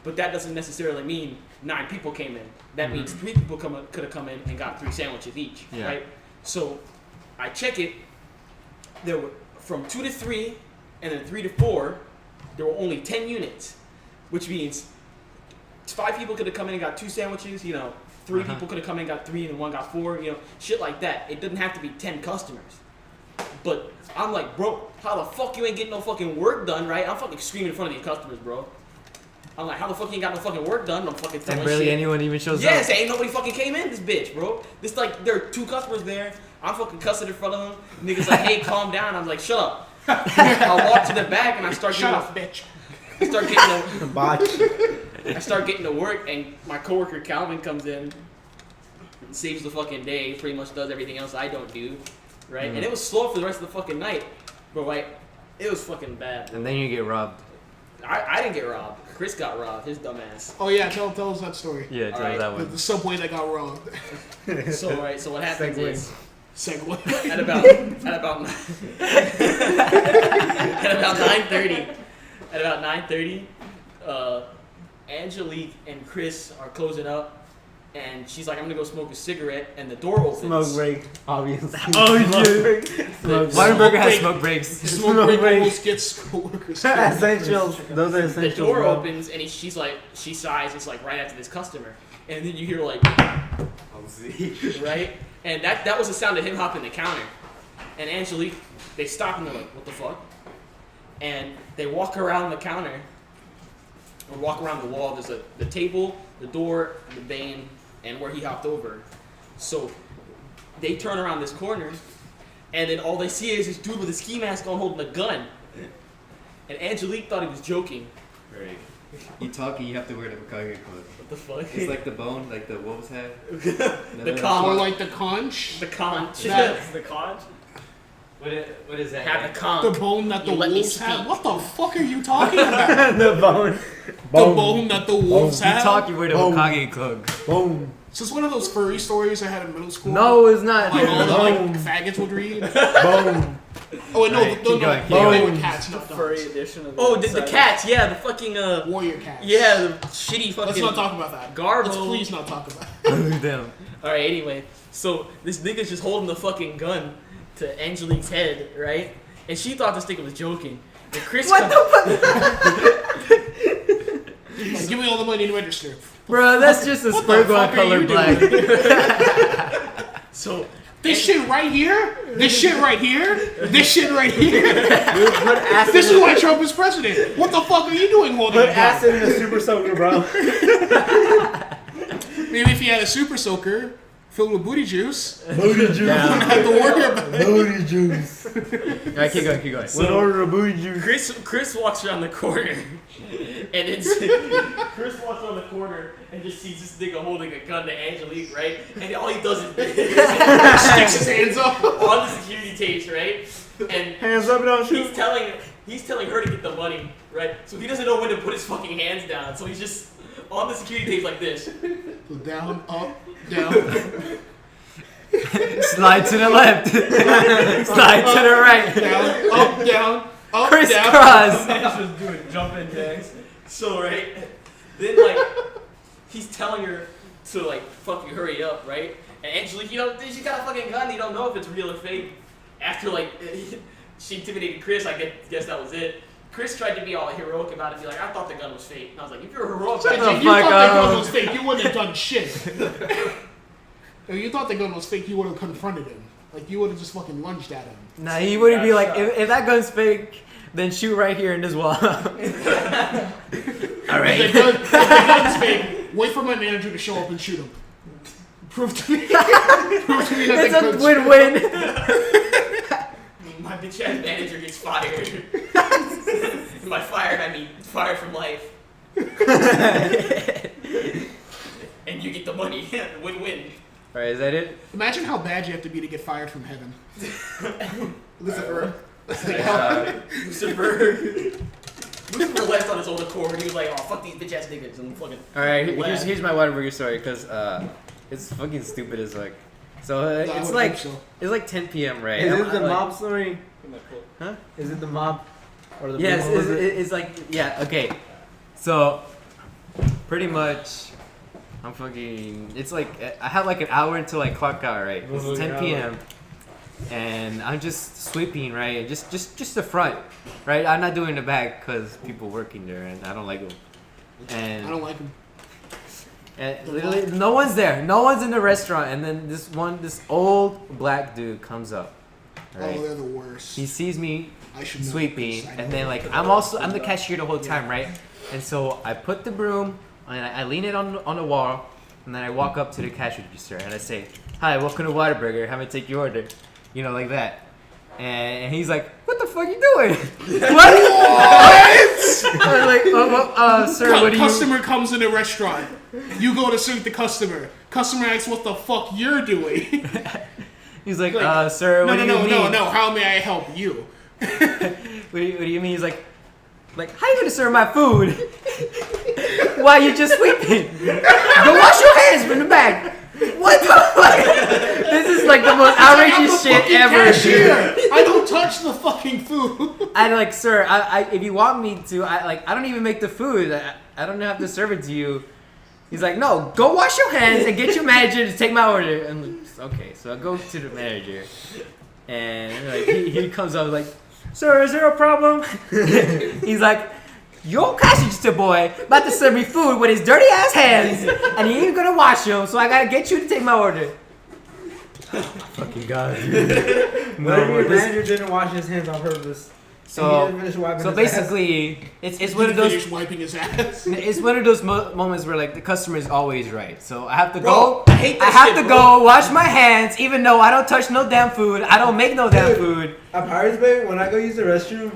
but that doesn't necessarily mean 9 people came in. That means 3 people could have come in and got 3 sandwiches each, Yeah. right? So I check it. There were from 2 to 3, and then 3 to 4. There were only 10 units, which means 5 people could have come in and got 2 sandwiches. 3 people could have come in and got 3, and 1 got 4. Shit like that. It doesn't have to be 10 customers. But I'm like, bro, how the fuck you ain't getting no fucking work done, right? I'm fucking screaming in front of these customers, bro. I'm like, how the fuck you ain't got no fucking work done? I'm fucking telling And barely shit. anyone even shows Yes, up. ain't nobody fucking came in this bitch, bro. This like there are 2 customers there. I'm fucking cussing in front of them. Niggas like, hey, calm down. I'm like, shut up. I walk to the back and I start Shut getting up, bitch. I start getting to work, and my coworker Calvin comes in, and saves the fucking day. Pretty much does everything else I don't do, right? And it was slow for the rest of the fucking night, but like, it was fucking bad. And then you get robbed. I didn't get robbed. Chris got robbed. His dumb ass. Oh yeah, tell us that story. Yeah, tell Alright. that The, one. the subway that got robbed. So what happens Segue. is Segway. at about 9:30, Angelique and Chris are closing up, and she's like, I'm gonna go smoke a cigarette, and the door opens. Smoke break, obviously. Oh, yeah. Smoke break. Whataburger has break. smoke breaks. Smoke break almost gets coworkers. Essentials. Those are The essentials. door bro. opens, and she sighs. It's like right after this customer, and then you hear like, right, and that was the sound of him hopping the counter, and Angelique, they stop and they're like, what the fuck, and they walk around the counter, or walk around the wall. There's the table, the door, the bane, and where he hopped over. So they turn around this corner, and then all they see is this dude with a ski mask on holding a gun. And Angelique thought he was joking. Right. You talking, you have to wear the Hokage clothes. What the fuck? It's like the bone, like the wolves have. The Or conch. like the conch. The conch. That- the conch. What is that? Have the The conch. bone that the You let me wolves have. speak. What the fuck are you talking about? The bone. The bone that the wolves You have. talk, you wear the Boom. Hokage cloak. Boom. Is this one of those furry stories I had in middle school? No, it's not. Like all the Boom. faggots would read. Boom. Oh wait, no, Alright, no, keep going, no, keep they going. were cats, not Furry dogs. edition of Oh, the cats. Yeah, the fucking Warrior cats. yeah, the shitty fucking. Let's not talk about that. Garbo. Let's please not talk about it. Damn. All right. Anyway, so this nigga's just holding the fucking gun to Angelique's head, right? And she thought this nigga was joking. And Chris. What the fuck? Like, give me all the money to register. Bro, that's just a What the sparkle fuck on are color you black. So This shit right here, this shit right here, this shit right here. Dude, put acid. This is why Trump is president. What the fuck are you doing holding Put a gun? acid in a super soaker, bro. Maybe if he had a super soaker filled with booty juice, Booty juice. I don't have to worry about it. Booty juice. Alright, keep going, keep going. One order of booty juice. Chris walks around the corner, and it's Chris walks around the corner and just sees this nigga holding a gun to Angelique, right? And all he does is Sticks his hands up. on the security tapes, right? And Hands up and don't shoot. he's telling her to get the money, right? So he doesn't know when to put his fucking hands down. So he's just on the security tapes like this. Down, up, down. Slide to the left. Slide to the right. Down, up, down, up, down. Crisscross. Man's just doing jumping jacks. So right, then like he's telling her to like fucking hurry up, right? And Angelique, she got a fucking gun. You don't know if it's real or fake. After like she intimidated Chris, I guess that was it. Chris tried to be all heroic about it, and be like, I thought the gun was fake. And I was like, if you're heroic, Shut If the you fuck thought that gun up. was fake, you wouldn't have done shit. If you thought the gun was fake, you would have confronted him. Like, you would have just fucking lunged at him. Nah, he wouldn't be like, Shot. if that gun's fake, then shoot right here in this wall. If the Alright. gun's fake, wait for my manager to show up and shoot him. Prove to me that It's the a gun's win-win. my bitch ass manager gets fired. And by fired, I mean fired from life. And you get the money. Win-win. Alright, is that it? Imagine how bad you have to be to get fired from heaven. Lucifer. Lucifer left on his own accord. He was like, oh, fuck these bitch ass niggas. And fucking. Alright, Wow. here's my Whataburger story, because it's fucking stupid as fuck. So I it's would like hope so. it's like 10 p.m. right? Is I'm- it the I'm like- mob story? Huh? Is it the mob? Or the Yes, what was it? it's like yeah. Okay, so pretty much I'm fucking. It's like I have like an hour until I clock out. Right, it's Oh, 10 yeah. p.m. and I'm just sweeping. Right, just the front. Right, I'm not doing the back because people working there and I don't like them. I don't And, like him. and literally no one's there. No one's in the restaurant. And then this old black dude comes up. Right. Oh, they're the worst. He sees me I should know sweeping, this. I and know. then like I'm the cashier the whole time, right? And so I put the broom and I lean it on the wall, and then I walk up to the cash register and I say, "Hi, welcome to Whataburger. How may I take your order?" You know, like that. And he's like, "What the fuck you doing?" What? I'm like, sir, what do you? Customer comes in the restaurant. You go to serve the customer. Customer asks what the fuck you're doing. He's like, Like, sir, what do you mean? no. How may I help you? What do you mean? He's like, how you gonna serve my food? Why you just sweeping? Go wash your hands from the back. What the fuck? This is like the most I'm outrageous the shit fucking ever, cashier. dude. I don't touch the fucking food. I'm like, sir, I if you want me to, I don't even make the food. I don't have to serve it to you. He's like, no, go wash your hands and get your manager to take my order. And I'm like, okay, so I go to the manager, and like he comes up like, sir, is there a problem? He's like, your cash register boy about to serve me food with his dirty ass hands, and he ain't gonna wash them, so I gotta get you to take my order. Fucking God, dude. What if your manager didn't wash his hands on purpose? So, And he didn't finish wiping so his basically, it's one of those. Finish wiping his ass. It's one of those moments where like the customer is always right. So I have to Bro, go. I hate that have shit, to bro. go wash my hands, even though I don't touch no damn food. I don't make no damn food. At Pirates Bay, when I go use the restroom,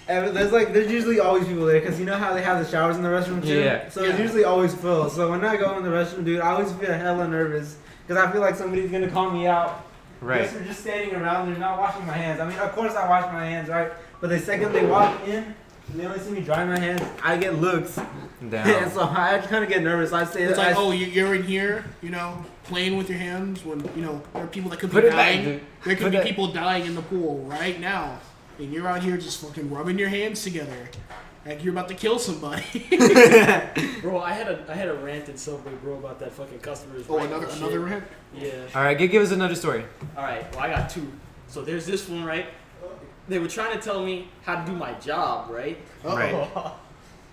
there's usually always people there because you know how they have the showers in the restroom too. Yeah. So it's usually always full. So when I go in the restroom, dude, I always feel hella nervous because I feel like somebody's gonna call me out. Right. Just for just standing around there, not washing my hands. I mean, of course I wash my hands, right? But the second they walk in, and they only see me dry my hands, I get looks. Down. And so I kind of get nervous. I say, It's like, oh, you're in here, playing with your hands when, there are people that could be Put it back, dying. dude. There could Put be that- people dying in the pool right now. And you're out here just fucking rubbing your hands together. Like you're about to kill somebody. Bro, I had a rant in Subway, bro, about that fucking customers. Oh, writing shit. another rant? Yeah. All right, give us another story. All right. Well, I got two. So there's this one, right? They were trying to tell me how to do my job, right? Uh-oh. Right.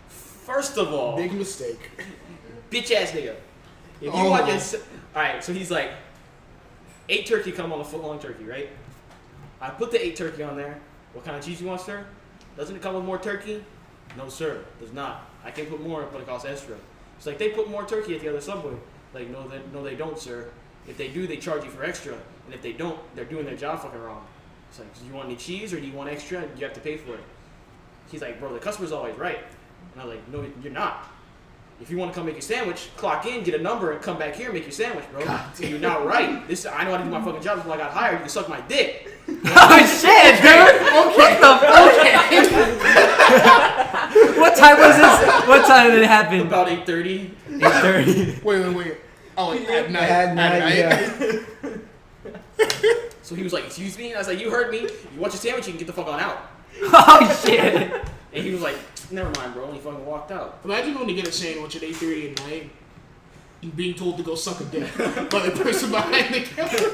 First of all, Big mistake. bitch ass nigga. If you Oh. want this, all right. So he's like, 8 turkey come on a foot long turkey, right? I put the 8 turkey on there. What kind of cheese you want, sir? Doesn't it come with more turkey? No, sir. Does not. I can put more, but it costs extra. It's like they put more turkey at the other Subway. Like, no, they don't, sir. If they do, they charge you for extra, and if they don't, they're doing their job fucking wrong. It's like, do you want any cheese or do you want extra? You have to pay for it. He's like, bro, the customer's always right. And I was like, no, you're not. If you want to come make your sandwich, clock in, get a number, and come back here and make your sandwich, bro. You're not right. I know how to do my fucking job. Until I got hired, you can suck my dick. Oh shit, dude! What the fuck? What time was this? What time did it happen? About 8:30. 8:30. Wait. Oh, at night. At night, yeah. So he was like, excuse me? And I was like, you heard me. You want your sandwich, you can get the fuck on out. Oh shit! And he was like, never mind, bro. And he fucking walked out. Imagine going to get a sandwich at 8:30 at night and being told to go suck a dick by the person behind the counter.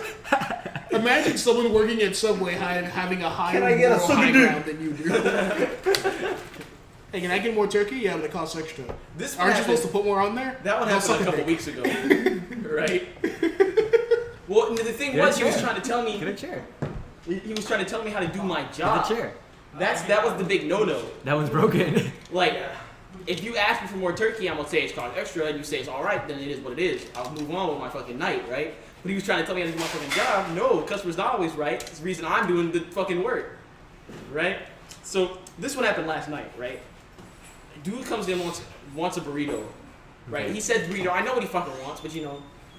Imagine someone working at Subway having a higher Can I get a moral suck a high dick? ground than you do. Hey, can I get more turkey? Yeah, but it costs extra. This Aren't you happened- supposed to put more on there? That one Go happened suck a couple dick. weeks ago. Right? Well, and the thing Get a was, he was chair. trying to tell me, Get a chair. he was trying to tell me how to do my Get job. a chair. That was the big no-no. That one's broken. Like, if you ask me for more turkey, I'm gonna say it's cost extra, and you say it's all right, then it is what it is. I'll move on with my fucking night, right? But he was trying to tell me how to do my fucking job. No, the customer's not always right. It's the reason I'm doing the fucking work, right? So this one happened last night, right? Dude comes in wants a burrito, right? He said burrito. I know what he fucking wants, but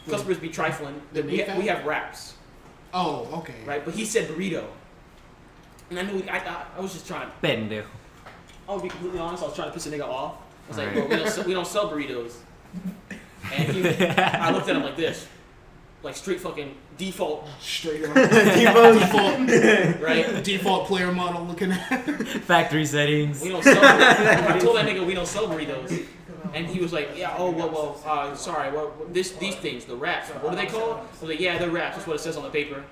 customers be trifling. They We make that? have wraps, Oh, okay. right? But he said burrito, and I knew I was just trying to. Pendejo. I'll be completely honest, I was trying to piss a nigga off. I was like, Alright. bro, we don't sell burritos. And I looked at him like this. Like straight fucking default, Straight up. right? Default player model looking at. Factory settings. We don't sell burritos. I told that nigga we don't sell burritos. And he was like, yeah, sorry, these things, the wraps, what are they called? I was like, yeah, they're wraps, that's what it says on the paper.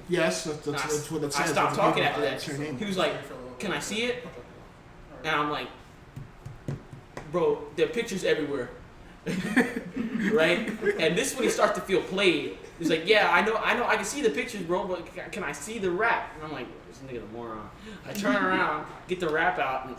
Yes, that's what it says. I stopped It's talking a after paper. that. That's her name. He was like, can I see it? And I'm like, bro, there are pictures everywhere. Right? And this is when he starts to feel played. He's like, yeah, I know, I can see the pictures, bro, but can I see the wrap? And I'm like, this nigga's a moron. I turn around, get the wrap out, and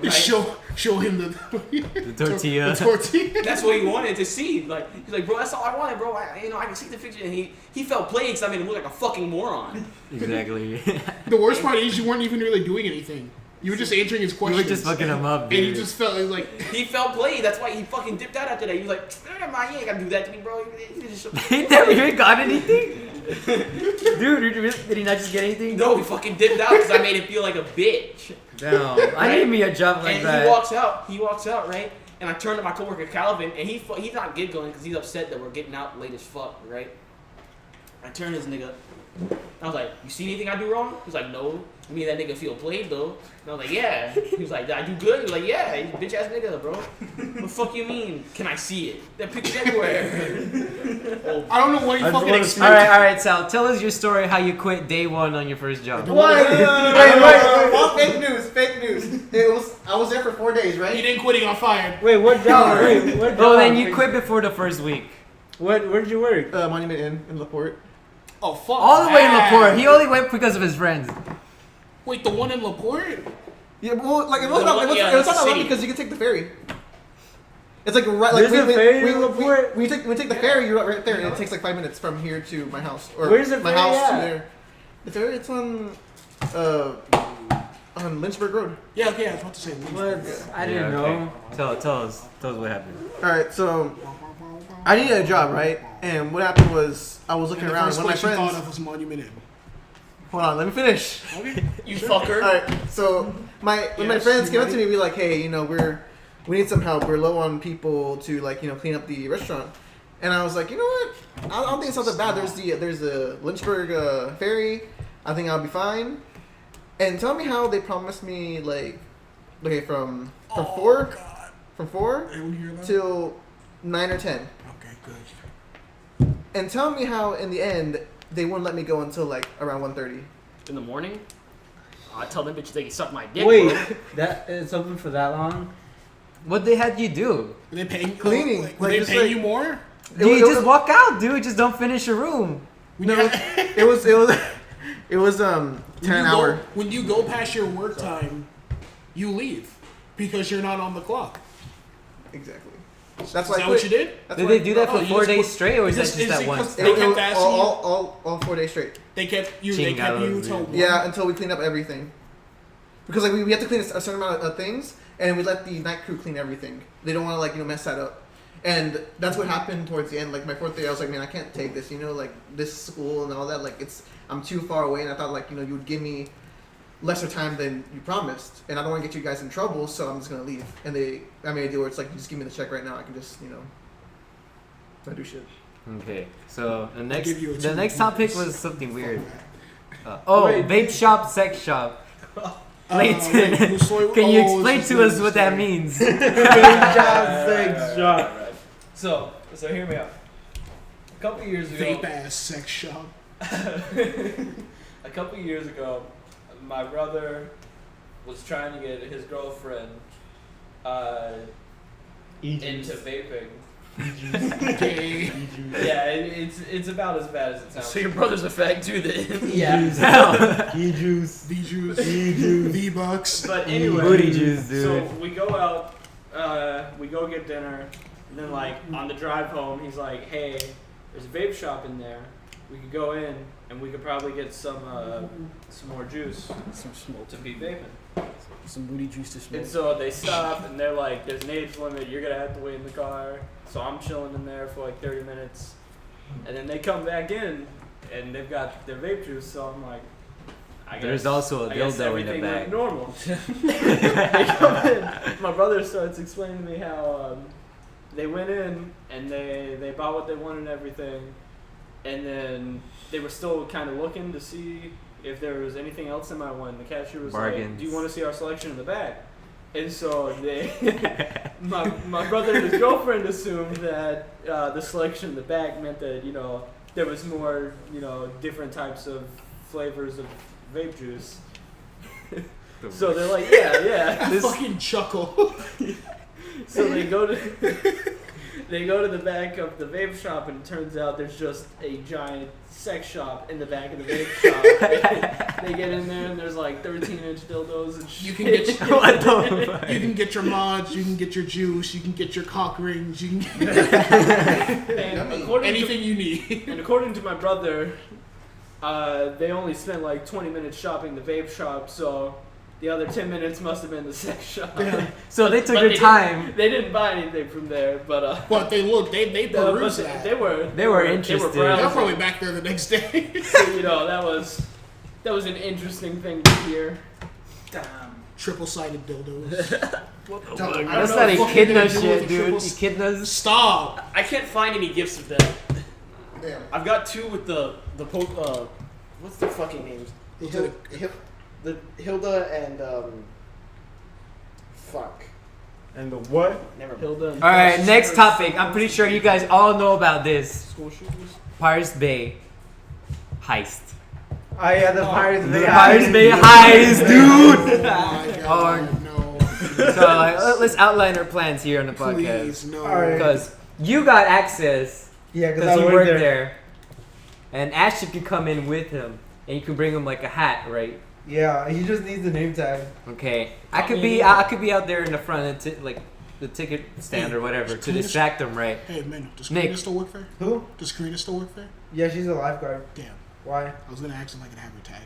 Just right? show him the tortilla. The tortilla. That's what he wanted to see. Like he's like, bro, that's all I wanted, bro. I can see the picture, and he felt played because I made him look like a fucking moron. Exactly. The worst part is you weren't even really doing anything. You were just answering his You questions. were just fucking him up, And you dude. just felt like He felt played. That's why he fucking dipped out after that. He was like, never mind, you ain't gotta do that to me, bro. You just He never even got anything? Dude, did he not just get anything? no, he fucking dipped out because I made him feel like a bitch. No. I need me a job like And that. he walks out, right? And I turned to my coworker Calvin, and he's not giggling because he's upset that we're getting out late as fuck, right? I turned this nigga. I was like, you see anything I do wrong? He was like, no. Me and that nigga feel played though. And I was like, yeah. He was like, did I do good? He was like, yeah. He's a bitch ass nigga, bro. What the fuck you mean? Can I see it? That picture's everywhere. Oh, I don't know what you I fucking wanna expect. All right, Sal. Tell us your story. How you quit day one on your first job. Wait, fake news, fake news. I was there for 4 days, He right? didn't quit, he got fired. Wait, what job? Wait, what job? Oh, then you quit before the first week. Where did you work? Monument Inn in LaPorte. Oh, fuck. All the way in that. Laporte. He only went because of his friends. Wait, the one in LaPorte? Yeah, well, like it The wasn't one- it was yeah, not that's that long city. because you can take the ferry. It's like right, like There's a ferry in LaPorte? we take the ferry. You're right there, and it takes like 5 minutes from here to my house. Or Where's the my ferry house at? to there? The ferry, it's on Lynchburg Road. Yeah, okay, I was about to say. What? I didn't Yeah, okay. know. Tell us what happened. All right, so I needed a job, right? And what happened was I was looking And the around. first One of my place you friends. thought of was Monument Inn. Hold on, let me finish. Okay. you fucker. All right, so my Yes, friends came up you to me, be like, hey, you know, we need some help. We're low on people to like, you know, clean up the restaurant. And I was like, you know what? I don't think it's not that bad. There's the Lynchburg ferry. I think I'll be fine. And tell me how they promised me like, okay, from four Anyone hear that? till 9 or 10. Okay, good. And tell me how in the end they wouldn't let me go until like around 1:30. In the morning, I tell them bitches they can suck my dick. Wait, bro. that it's open for that long? What they had you do? Were they paying Cleaning, Like, were like, they just paying like- you more? Dude, just walk out, dude. Just don't finish your room. When No, you- it was 10 an hour. When you go past your work time, you leave because you're not on the clock. Exactly. That's Is why I that quit. what you did? That's Did why they do that Oh, for you 4 just days put- straight, or is that Is just it that because once? they It kept was asking you? all 4 days straight. They kept you. They kept you Chingados, till dude. one. Yeah, until we cleaned up everything. Because like we have to clean a certain amount of things, and we let the night crew clean everything. They don't want to like mess that up. And that's what happened towards the end. Like my 4th day, I was like, man, I can't take this. You know, like this school and all that. Like I'm too far away, and I thought like you would give me lesser time than you promised, and I don't want to get you guys in trouble, so I'm just gonna leave. And I made a deal where it's like, you just give me the check right now. I can just not do shit. Okay, so the next give you a the 2 next weeks. topic was something weird. Fuck Wait. Vape shop, sex shop. Clayton, wait, so- can you oh, explain it's to just us the what that story. means? Sex shop. Right. So hear me out. A couple years ago, Vape ass sex shop. a couple years ago, my brother was trying to get his girlfriend into vaping. Okay. Yeah, it's about as bad as it sounds. So your brother's a fag too, then. Yeah. E-juice. V juice. V bucks. But anyway, Booty juice, dude. so we go out, we go get dinner, and then like on the drive home, he's like, "Hey, there's a vape shop in there. We could go in, and we could probably get some more juice Some smoke. to be vaping." Some booty juice to smoke. And so they stop, and they're like, "There's an age limit. You're gonna have to wait in the car." So I'm chilling in there for like 30 minutes, and then they come back in, and they've got their vape juice. So I'm like, I guess, There's also a I guess dildo in the everything went bag. normal. They come in. My brother starts explaining to me how they went in and they bought what they wanted and everything, and then they were still kind of looking to see if there was anything else in my one. The cashier was like, Bargains. "Do you want to see our selection in the back?" And so my brother and his girlfriend assumed that the selection in the back meant that there was more different types of flavors of vape juice. So they're like, yeah. I fucking chuckle. So they go to the back of the vape shop, and it turns out there's just a giant sex shop in the back of the vape shop. They get in there, and there's like 13-inch dildos and shit. You can get What the fuck? you can get your mods, you can get your juice, you can get your cock rings, you can get And according anything you need. And according to my brother, they only spent like 20 minutes shopping the vape shop, so the other 10 minutes must have been the sex shop. So they took But your they time. They didn't buy anything from there, but But they look, they but peruse that. they were interested. They're browsing. probably back there the next day. So, that was an interesting thing to hear. Damn. Triple-sided dildos. That's know not what the fuck echidna you're gonna do with shit, a dude. triple- Echidnas. Stop. I can't find any gifts of that. Damn. I've got two with the what's their fucking names? The Hilda and fuck. And the what? Never mind. Hilda and All right, Bush. next topic. I'm pretty sure you guys all know about this. School shooters. Pirates Bay heist. Oh yeah, the Pirates The Bay. Pirates Bay heist, dude. Oh my god, no. So let's outline our plans here on the podcast. Please, no. Alright. Because you got access Yeah, because because I you work work there. there. And Ashton can come in with him. And you can bring him like a hat, right? Yeah, he just needs the name tag. Okay. I could be out there in the front of like the ticket stand or whatever to distract him, right? Hey, man, does Nick. Karina still work there? Who? Does Karina still work there? Yeah, she's a lifeguard. Damn. Why? I was gonna ask if I could have her tag.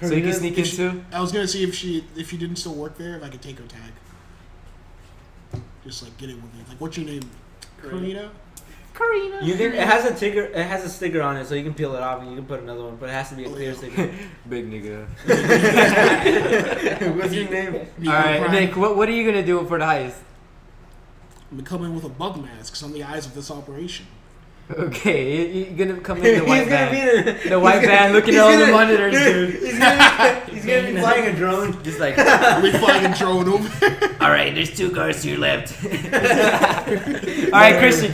So you can Karina's- sneak in If she- too? I was gonna see if she didn't still work there, if I could take her tag. Just like get it with me. Like, what's your name? Karina? Karina. You can. It has a sticker. It has a sticker on it, so you can peel it off and you can put another one. But it has to be a clear sticker. Big nigga. What's your name? Me, Alright, Brian. Nick, what are you gonna do for the heist? I'm gonna come in with a bug mask because I'm the eyes of this operation. Okay, you're gonna come in the white He's gonna van. be The white van looking at all the monitors, dude. He's gonna be flying a drone. Just like, We flying a drone over. alright, there's 2 cars to your left. Alright, Christian,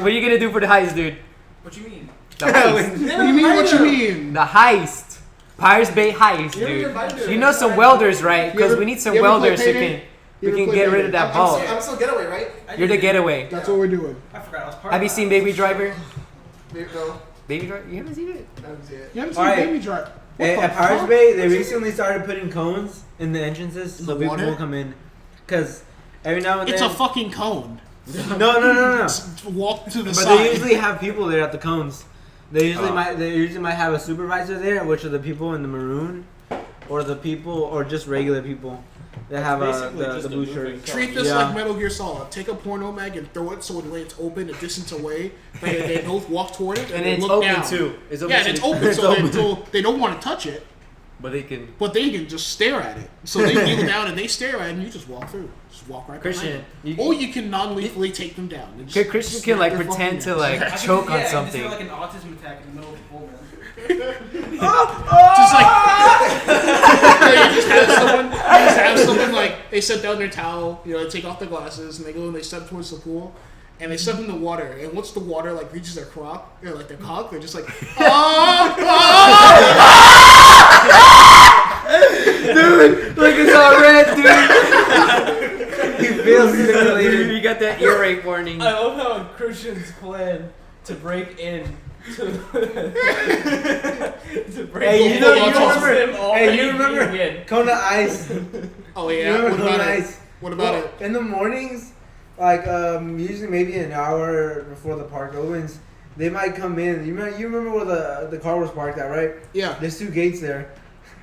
what are you gonna do for the heist, dude? What you mean? The heist. What do you mean? What you mean? The heist. Pirates Bay heist, dude. You know some welders, right? Because we need some you ever play welders who Payday? You can ever play get rid Payday? of that I'm vault. still getaway, right? You're the getaway. That's what we're doing. I forgot I was part Have you seen Baby Driver? No, Baby Driver? You haven't seen it? I haven't seen it. You haven't seen Alright. Baby Drive. What At the Pirates fuck? Bay, they recently started putting cones in the entrances In so the people water? will come in. Cause every now and It's then. a fucking cone. No. Just walk to the But side. they usually have people there at the cones. They usually Oh. might have a supervisor there, which are the people in the maroon, or the people, or just regular people that have basically the just a blue moving shirt. cone. Treat this Yeah. like Metal Gear Solid. Take a porno mag and throw it so when it's open a distance away. They both walk toward it and, And they it's look open down. too. It's open Yeah, and to it's the- open it's so open. they don't want to touch it, But they can. but they can just stare at it. So they kneel down and they stare at it, and you just walk through. Just walk right Christian, behind them. Or you can non-lethally take them down. And just Christian snap can like their pretend fucking to necks. like choke on something. like an autism attack in the middle of the pole, man. Just like you just have someone like they set down their towel, you know, they take off their glasses and they go and they step towards the pool and they step in the water, and once the water like reaches their crock or like their cock, they're just like Dude, look, it's all red, dude. He feels stimulated. You got that ear rape warning. I love how Christian's plan to break in to break Hey, in you know, you involves remember? him Hey, already you remember being in. Kona Ice? oh You yeah, remember what about Kona it? Ice? What about Well, it? in the mornings, like usually maybe an hour before the park opens, they might come in. You remember where the car was parked at, right? Yeah. There's 2 gates there.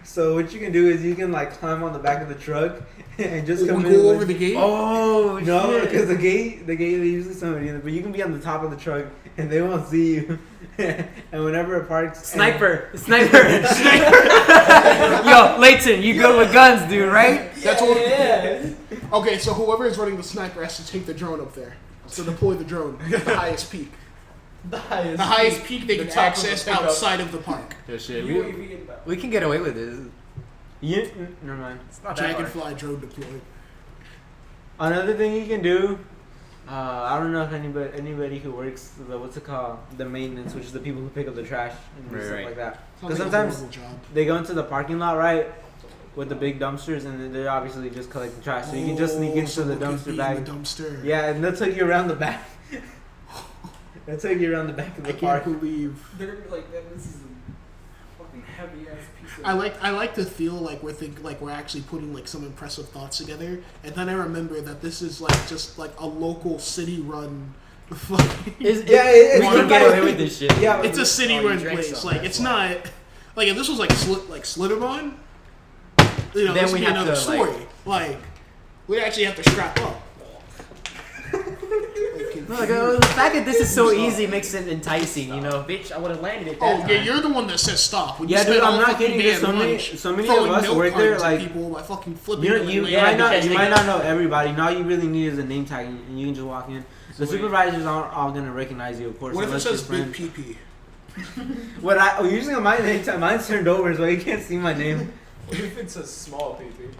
So what you can do is you can like climb on the back of the truck and just We come in. go with- over the gate. Oh, No, shit. because the gate they usually somebody in it, but you can be on the top of the truck and they won't see you. And whenever it parks, Sniper. Yo, Leighton, you good with guns, dude, right? That's what. Yeah. Okay, so whoever is running the sniper has to take the drone up there. So deploy the drone at the highest peak. The highest. The highest peak they The can top of the access pickup. outside of the park. Yeah, shit. UAV. We can get away with this. never mind. It's not that hard. Dragonfly drone deployed. Another thing you can do, I don't know if anybody who works what's it called, the maintenance, which is the people who pick up the trash and do Right, stuff right. like that. Sounds Because like a sometimes horrible job. they go into the parking lot, right, with the big dumpsters, and then they're obviously just collecting trash. So you can just sneak into someone the could dumpster be in bag. The dumpster. Yeah, and they'll take you around the back. They'll take you around the back of I the park. can't believe. They're gonna be like, "Man, this is a fucking heavy ass piece of." I like to feel like we're actually putting like some impressive thoughts together, and then I remember that this is like just like a local city run. Fucking, We it's can get away with this shit. Yeah, it's a city Oh, you run drank place. some, Like that's it's why. not like if this was like Slitterbond, you know, Then this would we be have another to, story. Like we actually have to strap up. No, like, the fact that this is so easy makes it enticing, you know. Bitch, I would have landed it. Oh that yeah, time. you're the one that says stop. When Yeah, you spend dude, I'm all not fucking kidding. day There's at so many- lunch so many throwing of us milk work there, cartons at like- people by fucking flipping. You them you and might laying not them you down. might not know everybody. Now you really need is a name tag, and you can just walk in. The supervisors aren't all gonna recognize you, of course. What if it unless says you're Big friends. PP? Usually on my name tag, mine's turned over, so you can't see my name. What if it's a small PP?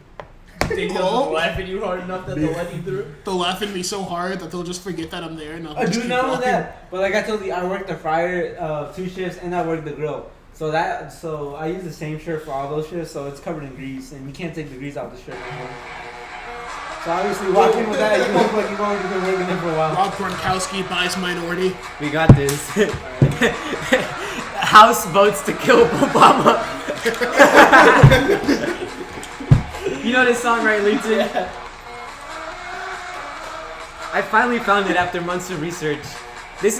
They Oh. don't laugh at you hard enough that they'll let you through. They'll laugh at me so hard that they'll just forget that I'm there and I'll I just do keep know walking. that, but like I told you, I work the fryer 2 shifts and I work the grill. So I use the same shirt for all those shifts, so it's covered in grease, and you can't take the grease off the shirt anymore. So obviously, walking with that, you look like you've only been working there for a while. Rob Gronkowski buys minority. We got this. House votes to kill Obama. You know this song, right, Luton? Yeah. I finally found it after months of research.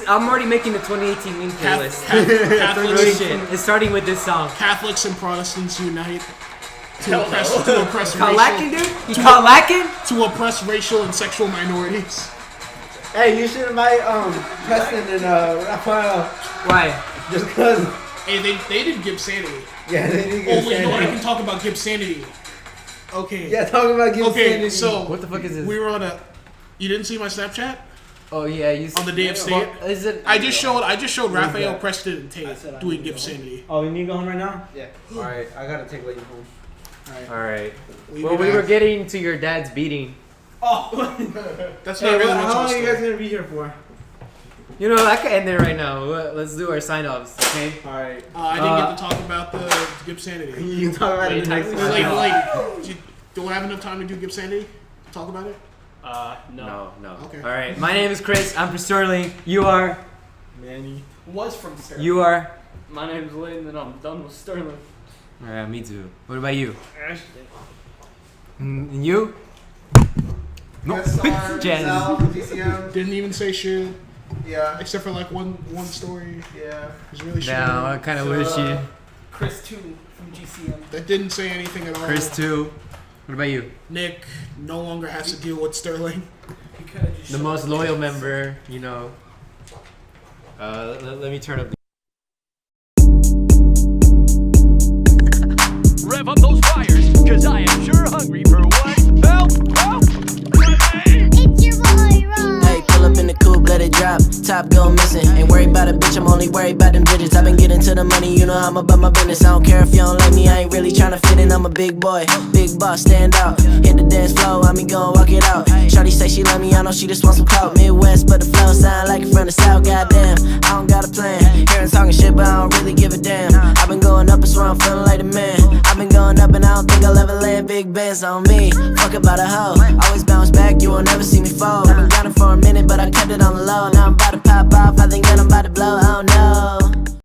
I'm already making the 2018 meme playlist. Holy Catholics, shit! It's starting with this song. Catholics and Protestants unite to Hell oppress You call lacking, racial, dude? You call lacking? to oppress racial and sexual minorities. Hey, you should invite Preston and Raphael, Why? just cause. Hey, they did Gibsanity. Yeah, they didn't Oh get wait, no, I sanity. can talk about Gibsanity. Okay. Yeah, talk about giving Okay, sanity. so What the fuck is this? we were on a. You didn't see my Snapchat Oh yeah, you. on the day of state. Well, is it? I just showed Raphael, that? Preston, and Tate doing Gibsanity. Oh, you need to go home right now? Yeah. All right, I gotta take Leighton home. All right. We'll Well, be we were back. getting to your dad's beating. Oh. That's Hey, not really how much of long a are you story. guys gonna be here for? You know, I could end it right now. Let's do our sign-offs, okay? All right. I didn't get to talk about the Gibsanity. You can talk about it in the next one. Do I have enough time to do Gibsanity? Talk about it? No. No. Okay. All right. My name is Chris. I'm from Sterling. You are. Manny. Was from Sterling. You are. My name's Layton and I'm done with Sterling. All right. Me too. What about you? Ashton. And you? No. SR, Jen. Sal, GCM. Didn't even say shit Yeah. except for like one story. Yeah. It was really shit. No, I kind of wish you. Chris 2 from GCM. That didn't say anything at all. Chris too. What about you? Nick no longer has to deal with Sterling. The most loyal member. You know. Let me turn up. Rev up those fires, cause I am sure hungry for one. It's your boy, Rob. Hey, pull up in the coupe, let it drop. Top go missing. Ain't worried about a bitch, I'm only worried about them digits. I've been getting to the money, you know I'm about my business. I don't care if you don't like me, I ain't really tryna fit in. I'm a big boy, big boss, stand out. Hit the dance floor, I mean gon' walk it out. Shawty say she love me, I know she just wants some clout. Midwest, but the flow sound like it from the south. Goddamn, I don't got a plan. Hearing talking shit, but I don't really give a damn. I've been going up, it's where I'm feeling like the man. I've been going up and I don't think I'll ever land. Big bands on me, fuck about a hoe. Always bounce back, you won't never see me fall. I've been grinding for a minute, but I kept it on the low. Now I'm about to pop off, I think that I'm about to blow.